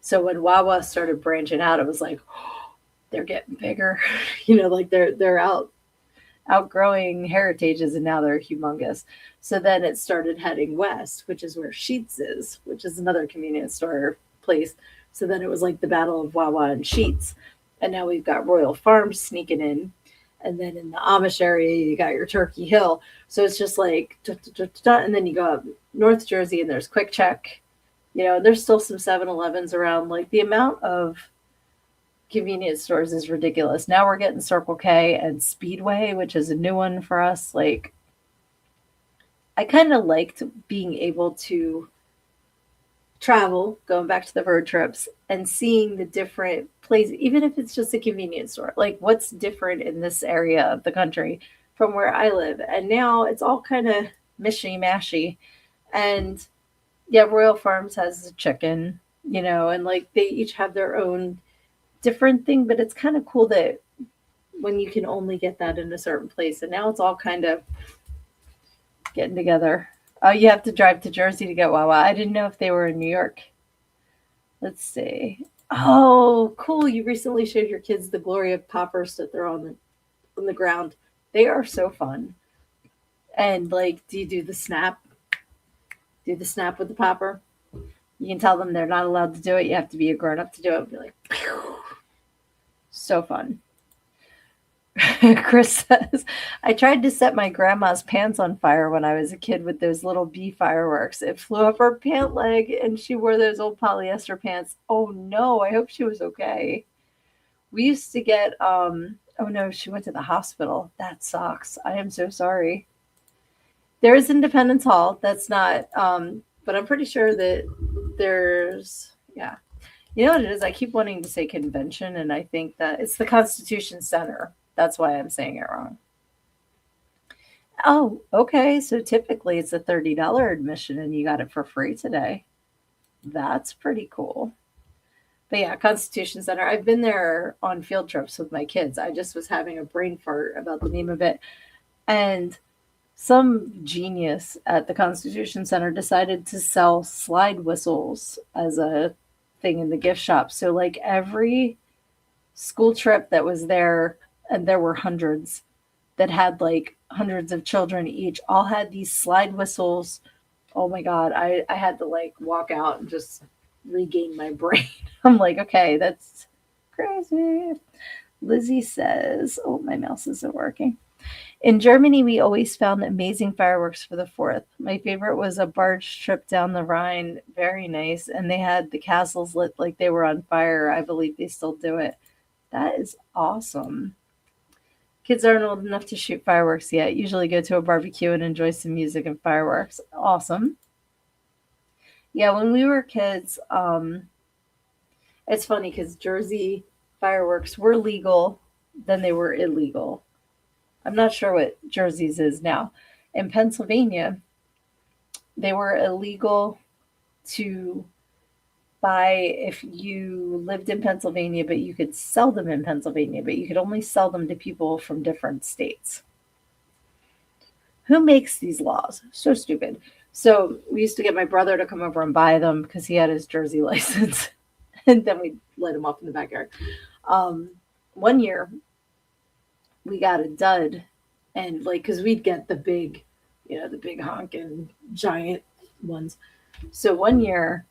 So when Wawa started branching out, it was like, oh, they're getting bigger, like they're outgrowing Heritage's and now they're humongous. So then it started heading west, which is where Sheets is, which is another convenience store place. So then it was like the battle of Wawa and Sheets. And now we've got Royal Farms sneaking in. And then in the Amish area, you got your Turkey Hill. So it's just like, and then you go up North Jersey and there's Quick Check, and there's still some 7-Elevens around. Like the amount of convenience stores is ridiculous. Now we're getting Circle K and Speedway, which is a new one for us. Like, I kind of liked being able to travel, going back to the road trips, and seeing the different places, even if it's just a convenience store. Like, what's different in this area of the country from where I live? And now it's all kind of mishy-mashy. And yeah, Royal Farms has a chicken, and like they each have their own different thing, but it's kind of cool that when you can only get that in a certain place, and now it's all kind of getting together. Oh, you have to drive to Jersey to get Wawa. I didn't know if they were in New York. Let's see. Oh, cool. You recently showed your kids the glory of poppers that they're on the ground. They are so fun. And like, do you do the snap? Do the snap with the popper? You can tell them they're not allowed to do it. You have to be a grown up to do it. Be like, pew. So fun. Chris says, I tried to set my grandma's pants on fire when I was a kid with those little bee fireworks. It flew up her pant leg and she wore those old polyester pants. Oh no, I hope she was okay. We used to get, oh no, she went to the hospital. That sucks. I am so sorry. There is Independence Hall. That's not, but I'm pretty sure that there's, yeah. You know what it is? I keep wanting to say convention, and I think that it's the Constitution Center. That's why I'm saying it wrong. Oh, okay. So typically it's a $30 admission and you got it for free today. That's pretty cool. But yeah, Constitution Center. I've been there on field trips with my kids. I just was having a brain fart about the name of it. And some genius at the Constitution Center decided to sell slide whistles as a thing in the gift shop. So like every school trip that was there, and there were hundreds that had like hundreds of children each, all had these slide whistles. Oh my God. I had to like walk out and just regain my brain. I'm like, okay, that's crazy. Lizzie says, oh, my mouse isn't working. In Germany, we always found amazing fireworks for the 4th. My favorite was a barge trip down the Rhine. Very nice. And they had the castles lit like they were on fire. I believe they still do it. That is awesome. Kids aren't old enough to shoot fireworks yet. Usually go to a barbecue and enjoy some music and fireworks. Awesome. Yeah, when we were kids, it's funny because Jersey fireworks were legal, then they were illegal. I'm not sure what Jersey's is now. In Pennsylvania, they were illegal to buy if you lived in Pennsylvania, but you could sell them in Pennsylvania, but you could only sell them to people from different states. Who makes these laws? So stupid. So we used to get my brother to come over and buy them because he had his Jersey license, and then we lit them off in the backyard. Um, one year we got a dud, and like because we'd get the big, the big honking giant ones. So one year,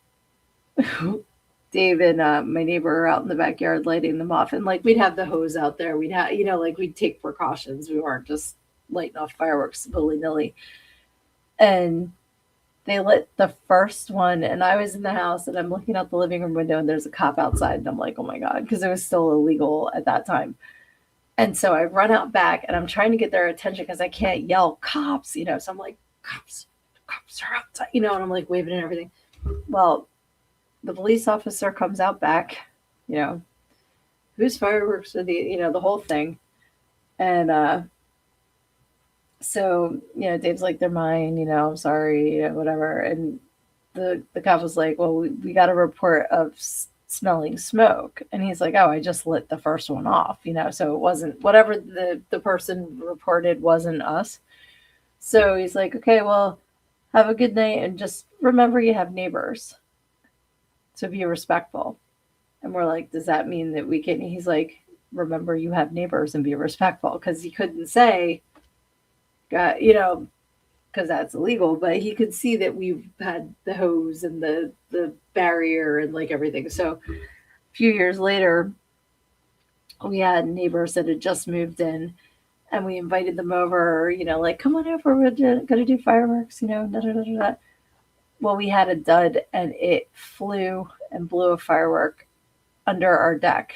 Dave and my neighbor are out in the backyard lighting them off, and like we'd have the hose out there. We'd have, like we'd take precautions. We weren't just lighting off fireworks willy nilly. And they lit the first one, and I was in the house, and I'm looking out the living room window, and there's a cop outside, and I'm like, oh my god, because it was still illegal at that time. And so I run out back, and I'm trying to get their attention because I can't yell cops, So I'm like, cops are outside, and I'm like waving and everything. Well, the police officer comes out back, you know, whose fireworks are the whole thing. And so, Dave's like, they're mine, I'm sorry, whatever. And the cop was like, well, we got a report of smelling smoke. And he's like, oh, I just lit the first one off, so it wasn't whatever the person reported wasn't us. So he's like, okay, well, have a good night. And just remember you have neighbors. So be respectful. And we're like, does that mean that we can? He's like, remember you have neighbors and be respectful. Because he couldn't say, because that's illegal, but he could see that we've had the hose and the barrier and like everything. So a few years later, we had neighbors that had just moved in, and we invited them over, like, come on over, we're going to do fireworks, da, da, da, da. Well, we had a dud, and it flew and blew a firework under our deck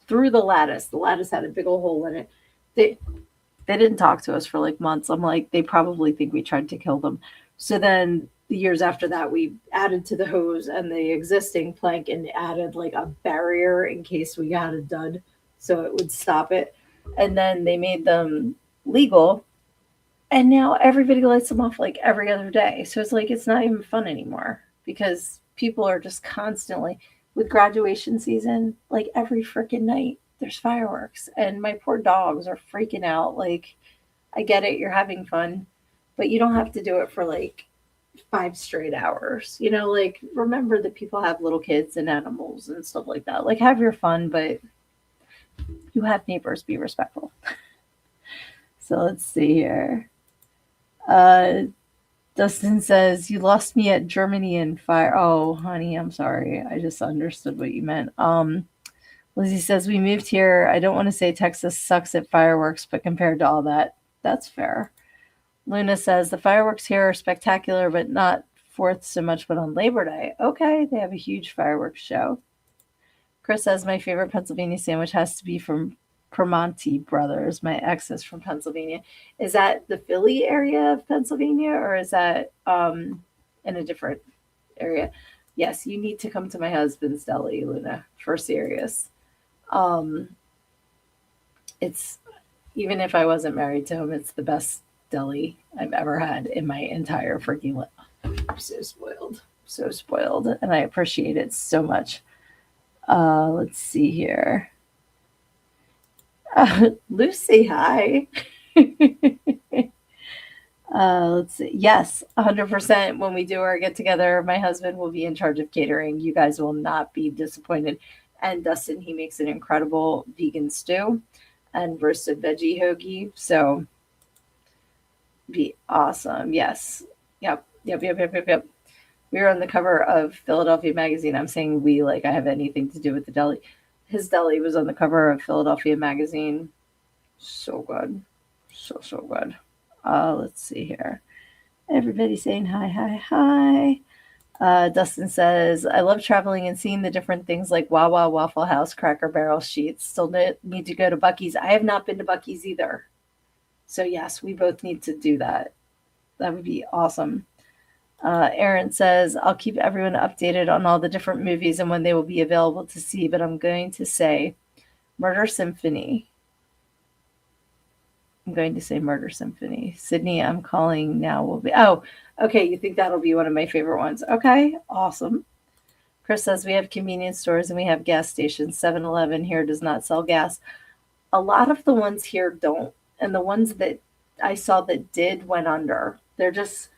through the lattice. The lattice had a big old hole in it. They didn't talk to us for like months. I'm like, they probably think we tried to kill them. So then the years after that, we added to the hose and the existing plank and added like a barrier in case we got a dud, so it would stop it. And then they made them legal, and now everybody lights them off like every other day. So it's like, it's not even fun anymore because people are just constantly, with graduation season, like every freaking night there's fireworks, and my poor dogs are freaking out. Like, I get it, you're having fun, but you don't have to do it for like 5 straight hours. Like, remember that people have little kids and animals and stuff like that. Like, have your fun, but you have neighbors, be respectful. So let's see here. Dustin says, you lost me at Germany and fire. Oh, honey, I'm sorry. I just understood what you meant. Lizzie says, we moved here. I don't want to say Texas sucks at fireworks, but compared to all that, that's fair. Luna says, the fireworks here are spectacular, but not 4th so much, but on Labor Day. Okay, they have a huge fireworks show. Chris says, my favorite Pennsylvania sandwich has to be from Primanti Brothers. My ex is from Pennsylvania. Is that the Philly area of Pennsylvania, or is that in a different area? Yes, you need to come to my husband's deli, Luna, for serious. It's, even if I wasn't married to him, it's the best deli I've ever had in my entire freaking life. I'm so spoiled, and I appreciate it so much. Let's see here. Lucy, hi. Let's see. Yes, 100%. When we do our get together, my husband will be in charge of catering. You guys will not be disappointed. And Dustin, he makes an incredible vegan stew and roasted veggie hoagie. So be awesome. Yes. Yep. We were on the cover of Philadelphia Magazine. I'm saying we, like I have anything to do with the deli. His deli was on the cover of Philadelphia Magazine. So good. So good. Let's see here. Everybody's saying hi. Dustin says, I love traveling and seeing the different things like Wawa, Waffle House, Cracker Barrel, Sheets. Still need to go to Buc-ee's. I have not been to Buc-ee's either. So yes, we both need to do that. That would be awesome. Aaron says, I'll keep everyone updated on all the different movies and when they will be available to see, but I'm going to say Murder Symphony. Sydney, I'm calling now. Will be. Oh, okay. You think that'll be one of my favorite ones. Okay. Awesome. Chris says, we have convenience stores and we have gas stations. 7-Eleven here does not sell gas. A lot of the ones here don't. And the ones that I saw that did went under. They're just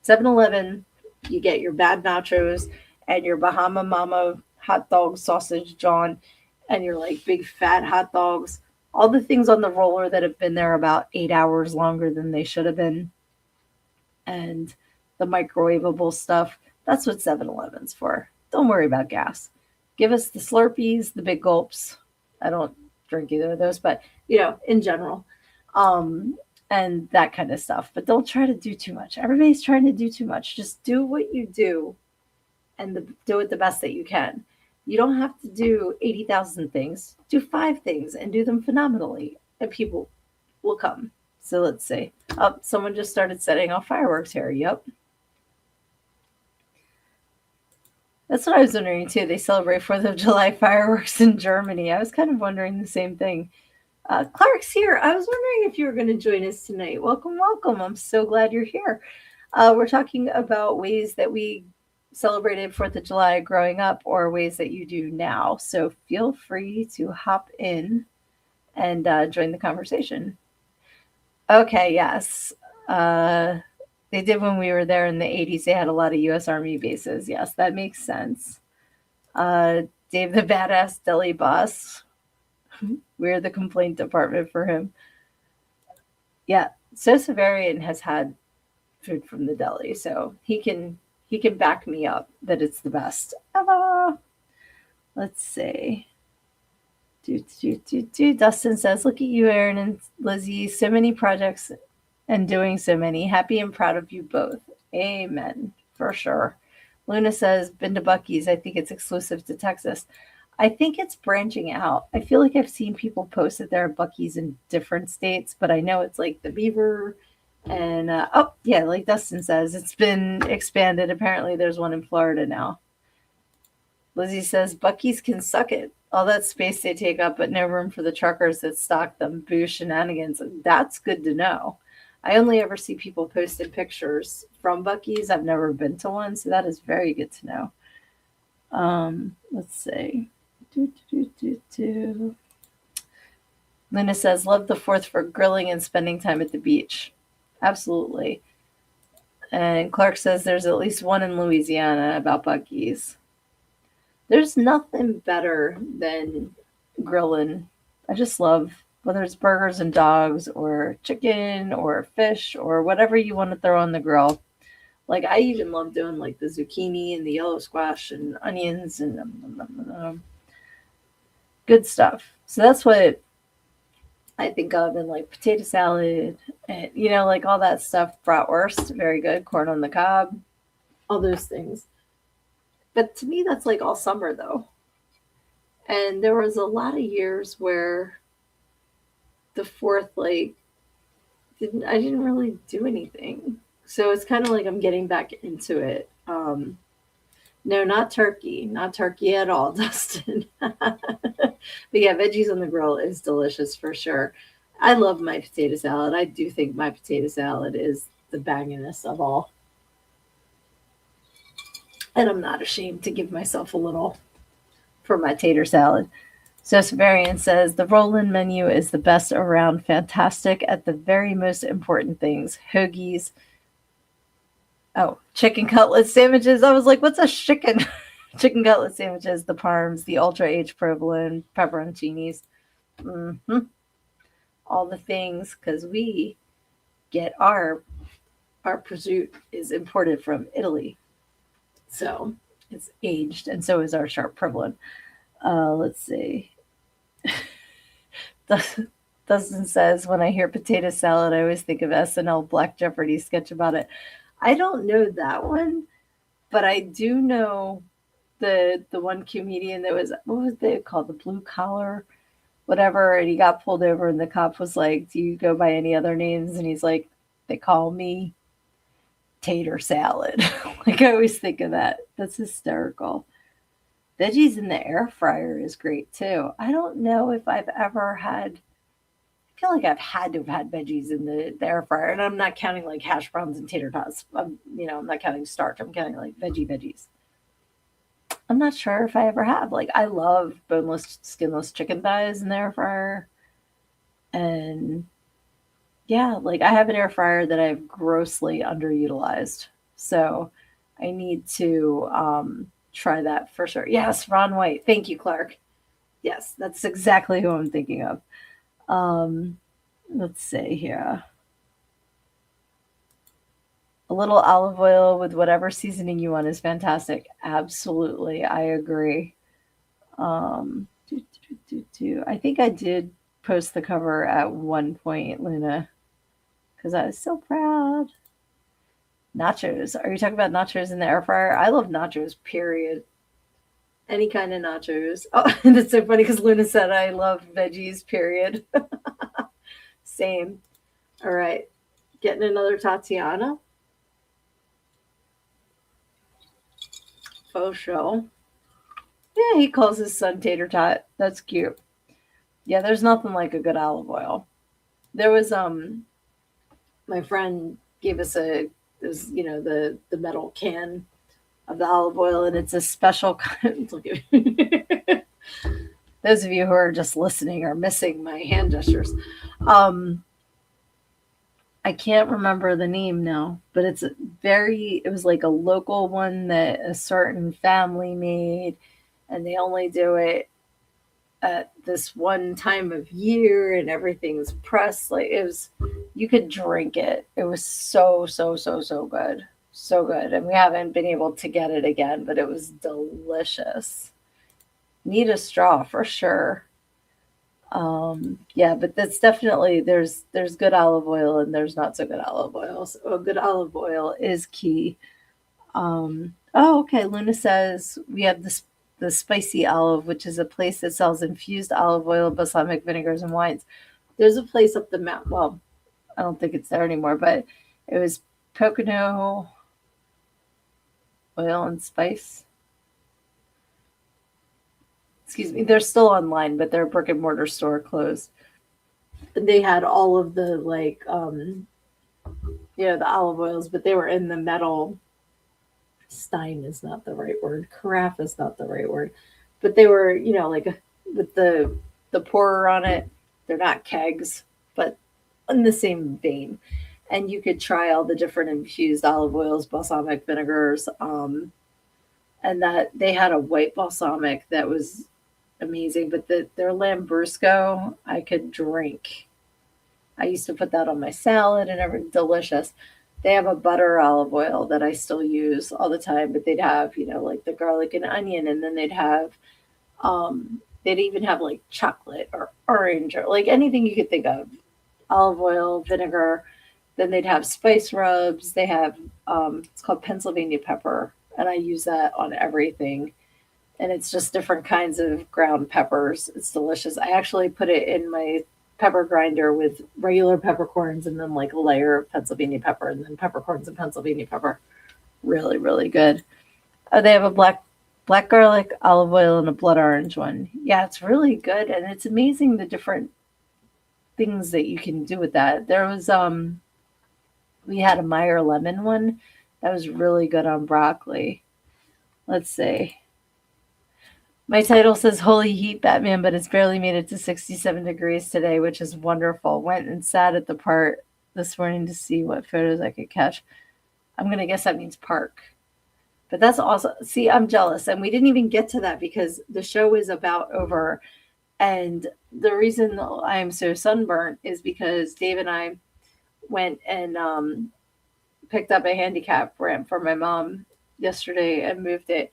7-Eleven, you get your bad nachos and your Bahama Mama hot dog sausage John and your like big fat hot dogs. All the things on the roller that have been there about 8 hours longer than they should have been, and the microwavable stuff. That's what 7-Eleven's for. Don't worry about gas. Give us the Slurpees, the big gulps. I don't drink either of those, but in general. Um, and that kind of stuff. But don't try to do too much. Everybody's trying to do too much. Just do what you do and do it the best that you can. You don't have to do 80,000 things. Do 5 things and do them phenomenally, and people will come. So let's see. Oh, someone just started setting off fireworks here. Yep. That's what I was wondering too. They celebrate 4th of July fireworks in Germany. I was kind of wondering the same thing. Clark's here. I was wondering if you were going to join us tonight. Welcome, welcome. I'm so glad you're here. We're talking about ways that we celebrated 4th of July growing up or ways that you do now. So feel free to hop in and join the conversation. Okay, yes. They did when we were there in the 80s. They had a lot of U.S. Army bases. Yes, that makes sense. Dave the Badass Deli Boss. We're the complaint department for him. Yeah, so Severian has had food from the deli, so he can back me up that it's the best. Let's see. Dustin says, "Look at you, Aaron and Lizzie. So many projects and doing so many. Happy and proud of you both." Amen. For sure. Luna says, "Been to Buc-ee's. I think it's exclusive to Texas." I think it's branching out. I feel like I've seen people post that there are Buc-ee's in different states, but I know it's like the Beaver and, oh, yeah, like Dustin says, it's been expanded. Apparently there's one in Florida now. Lizzie says, "Buc-ee's can suck it. All that space they take up, but no room for the truckers that stock them. Boo shenanigans." That's good to know. I only ever see people posting pictures from Buc-ee's. I've never been to one, so that is very good to know. Let's see. Luna says, "Love the 4th for grilling and spending time at the beach." Absolutely. And Clark says there's at least one in Louisiana about Buc-ee's. There's nothing better than grilling. I just love, whether it's burgers and dogs or chicken or fish or whatever you want to throw on the grill. Like, I even love doing like the zucchini and the yellow squash and onions and good stuff. So that's what I think of, and like potato salad and like all that stuff. Bratwurst, very good. Corn on the cob, all those things. But to me, that's like all summer though. And there was a lot of years where the 4th, like, I didn't really do anything. So it's kind of like I'm getting back into it. No, not turkey. Not turkey at all, Dustin. But yeah, veggies on the grill is delicious for sure. I love my potato salad. I do think my potato salad is the bangingest of all. And I'm not ashamed to give myself a little for my tater salad. So Severian says, "The roll-in menu is the best around. Fantastic at the very most important things. Hoagies." Oh, chicken cutlet sandwiches. I was like, what's a chicken? Chicken cutlet sandwiches, the parms, the ultra H provolone, pepperoncinis. All the things, because we get our prosciutto is imported from Italy. So it's aged, and so is our sharp provolone. Let's see. Dustin says, "When I hear potato salad, I always think of SNL Black Jeopardy sketch about it." I don't know that one, but I do know the one comedian that was, what was they called, the blue collar, whatever, and he got pulled over and the cop was like, "Do you go by any other names?" And he's like, "They call me tater salad." Like, I always think of that. That's hysterical. Veggies in the air fryer is great too. I don't know if I've ever had, I feel like I've had to have had veggies in the air fryer, and I'm not counting like hash browns and tater tots. I'm not counting starch. I'm counting like veggies. I'm not sure if I ever have. Like, I love boneless, skinless chicken thighs in the air fryer, and yeah, like I have an air fryer that I've grossly underutilized. So I need to try that for sure. Yes, Ron White. Thank you, Clark. Yes, that's exactly who I'm thinking of. Um, let's see here. A little olive oil with whatever seasoning you want is fantastic. Absolutely, I agree. I think I did post the cover at one point, Luna, because I was so proud. Nachos. Are you talking about nachos in the air fryer? I love nachos, period. Any kind of nachos. Oh, and it's so funny because Luna said I love veggies, period. Same. All right. Getting another Tatiana. Faux show. Yeah, he calls his son Tater Tot. That's cute. Yeah, there's nothing like a good olive oil. There was my friend gave us it was the metal can of the olive oil, and it's a special kind. Look at those of you who are just listening are missing my hand gestures. I can't remember the name now, but it was like a local one that a certain family made, and they only do it at this one time of year, and everything's pressed. Like it was, you could drink it. It was so, so, so, so good. So good. And we haven't been able to get it again, but it was delicious. Need a straw for sure. Yeah, but that's definitely there's good olive oil and there's not so good olive oil. So a good olive oil is key. Oh, okay. Luna says we have the Spicy Olive, which is a place that sells infused olive oil, balsamic vinegars, and wines. There's a place up the mountain. Well, I don't think it's there anymore, but it was Pocono Oil and Spice. Excuse me. They're still online, but their brick and mortar store closed. They had all of the the olive oils, but they were in the metal. Stein is not the right word. Carafe is not the right word, but they were like with the pourer on it. They're not kegs, but in the same vein. And you could try all the different infused olive oils, balsamic vinegars, and that they had a white balsamic that was amazing. But their Lambrusco, I could drink. I used to put that on my salad and everything. Delicious. They have a butter olive oil that I still use all the time, but they'd have, like the garlic and onion, and then they'd even have like chocolate or orange or like anything you could think of. Olive oil, vinegar. Then they'd have spice rubs. They have, it's called Pennsylvania pepper, and I use that on everything. And it's just different kinds of ground peppers. It's delicious. I actually put it in my pepper grinder with regular peppercorns and then like a layer of Pennsylvania pepper and then peppercorns and Pennsylvania pepper. Really, really good. They have a black garlic, olive oil, and a blood orange one. Yeah, it's really good, and it's amazing the different things that you can do with that. There was we had a Meyer lemon one that was really good on broccoli. Let's see. My title says Holy Heat Batman, but it's barely made it to 67 degrees today, which is wonderful. Went and sat at the park this morning to see what photos I could catch. I'm going to guess that means park. But that's awesome. See, I'm jealous. And we didn't even get to that because the show is about over. And the reason I am so sunburnt is because Dave and I went and picked up a handicap ramp for my mom yesterday and moved it.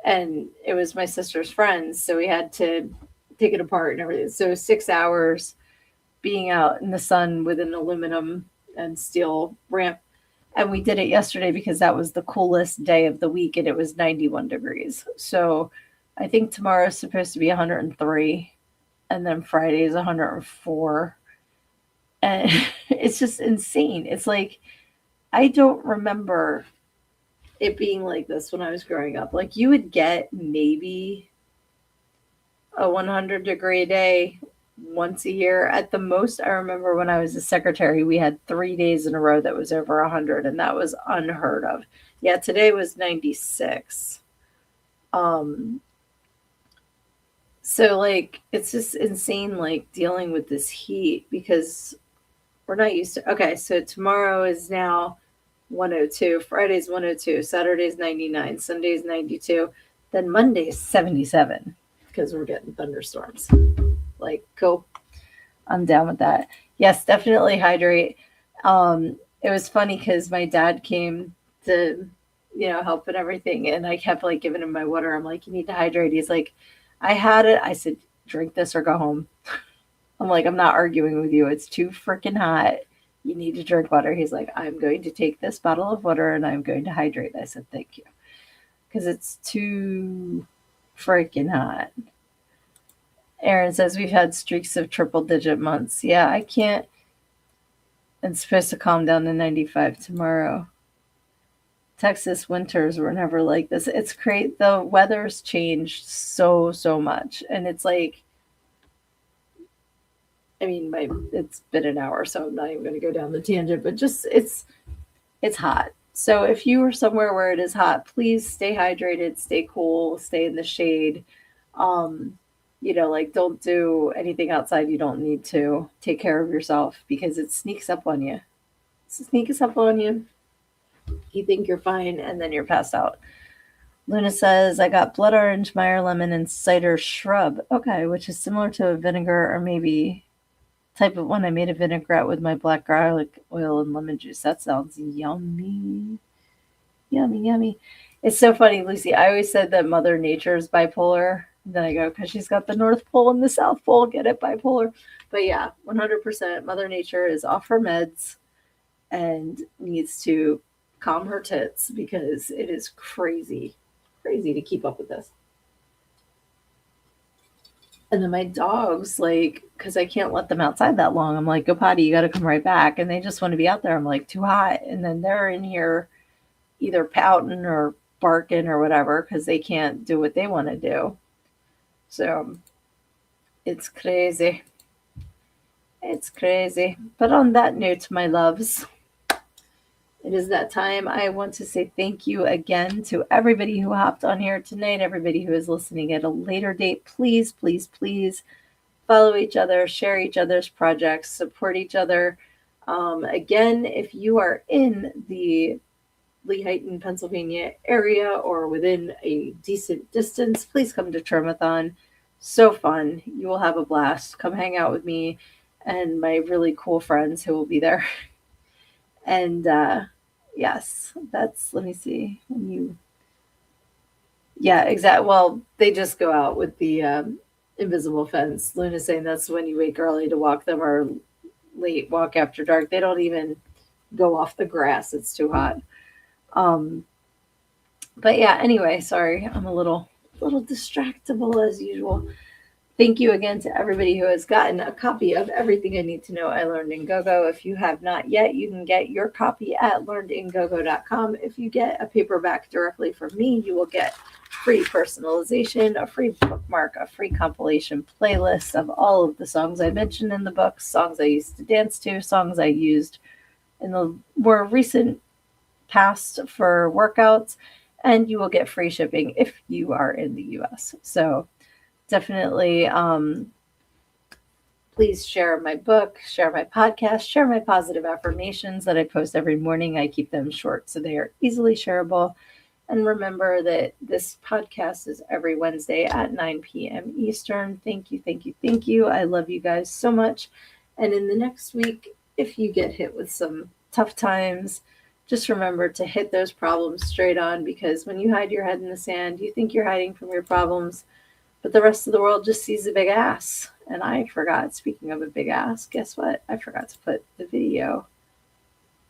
And it was my sister's friends, so we had to take it apart and everything. So 6 hours being out in the sun with an aluminum and steel ramp. And we did it yesterday because that was the coolest day of the week, and it was 91 degrees. So I think tomorrow's supposed to be 103, and then Friday is 104. And it's just insane. It's like, I don't remember it being like this when I was growing up. Like you would get maybe a 100-degree day once a year at the most. I remember when I was a secretary, we had 3 days in a row that was over 100, and that was unheard of. Yeah, today was 96. So like it's just insane, like dealing with this heat because we're not used to. Okay, so tomorrow is now 102, Friday's 102, Saturday's 99, Sunday's 92, then Monday's 77 because we're getting thunderstorms. Like, cool. I'm down with that. Yes, definitely hydrate. It was funny because my dad came to, help and everything, and I kept like giving him my water. I'm like, you need to hydrate. He's like, I had it. I said, drink this or go home. I'm like, I'm not arguing with you. It's too freaking hot. You need to drink water. He's like, I'm going to take this bottle of water and I'm going to hydrate. I said, thank you. Because it's too freaking hot. Aaron says we've had streaks of triple digit months. Yeah, I can't. It's supposed to calm down to 95 tomorrow. Texas winters were never like this. It's great. The weather's changed so much. And it's like, I mean, it's been an hour, so I'm not even going to go down the tangent, but just it's hot. So if you are somewhere where it is hot, please stay hydrated, stay cool, stay in the shade. Like don't do anything outside you don't need to. Take care of yourself because it sneaks up on you. It sneaks up on you. You think you're fine and then you're passed out. Luna says, I got blood orange, Meyer lemon, and cider shrub. Okay, which is similar to a vinegar or maybe type of one. I made a vinaigrette with my black garlic oil and lemon juice. That sounds yummy. Yummy, yummy. It's so funny, Lucy. I always said that Mother Nature is bipolar. Then I go, because she's got the North Pole and the South Pole. Get it? Bipolar. But yeah, 100% Mother Nature is off her meds and needs to calm her tits because it is crazy to keep up with this. And then my dogs, like, because I can't let them outside that long. I'm like, go potty, you got to come right back. And they just want to be out there. I'm like, too hot. And then they're in here either pouting or barking or whatever because they can't do what they want to do. So it's crazy. It's crazy. But on that note, my loves, it is that time. I want to say thank you again to everybody who hopped on here tonight, everybody who is listening at a later date. Please, please, please follow each other, share each other's projects, support each other. Again, if you are in the Lehighton, Pennsylvania area or within a decent distance, please come to Termathon. So fun. You will have a blast. Come hang out with me and my really cool friends who will be there. And yes, that's, let me see. Yeah, exactly. Well, they just go out with the invisible fence. Luna's saying that's when you wake early to walk them or late walk after dark. They don't even go off the grass. It's too hot. But yeah, anyway, sorry. I'm a little distractible as usual. Thank you again to everybody who has gotten a copy of Everything I Need to Know I Learned in GoGo. If you have not yet, you can get your copy at learnedingogo.com. If you get a paperback directly from me, you will get free personalization, a free bookmark, a free compilation playlist of all of the songs I mentioned in the book, songs I used to dance to, songs I used in the more recent past for workouts, and you will get free shipping if you are in the US. So definitely please share my book, share my podcast, share my positive affirmations that I post every morning. I keep them short so they are easily shareable. And remember that this podcast is every Wednesday at 9 p.m. Eastern. Thank you, thank you, thank you. I love you guys so much. And in the next week, if you get hit with some tough times, just remember to hit those problems straight on, because when you hide your head in the sand, you think you're hiding from your problems, but the rest of the world just sees a big ass. And I forgot, speaking of a big ass, guess what? I forgot to put the video.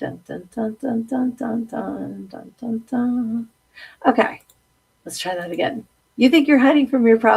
Dun, dun, dun, dun, dun, dun, dun, dun, dun, dun. Okay, let's try that again. You think you're hiding from your problems?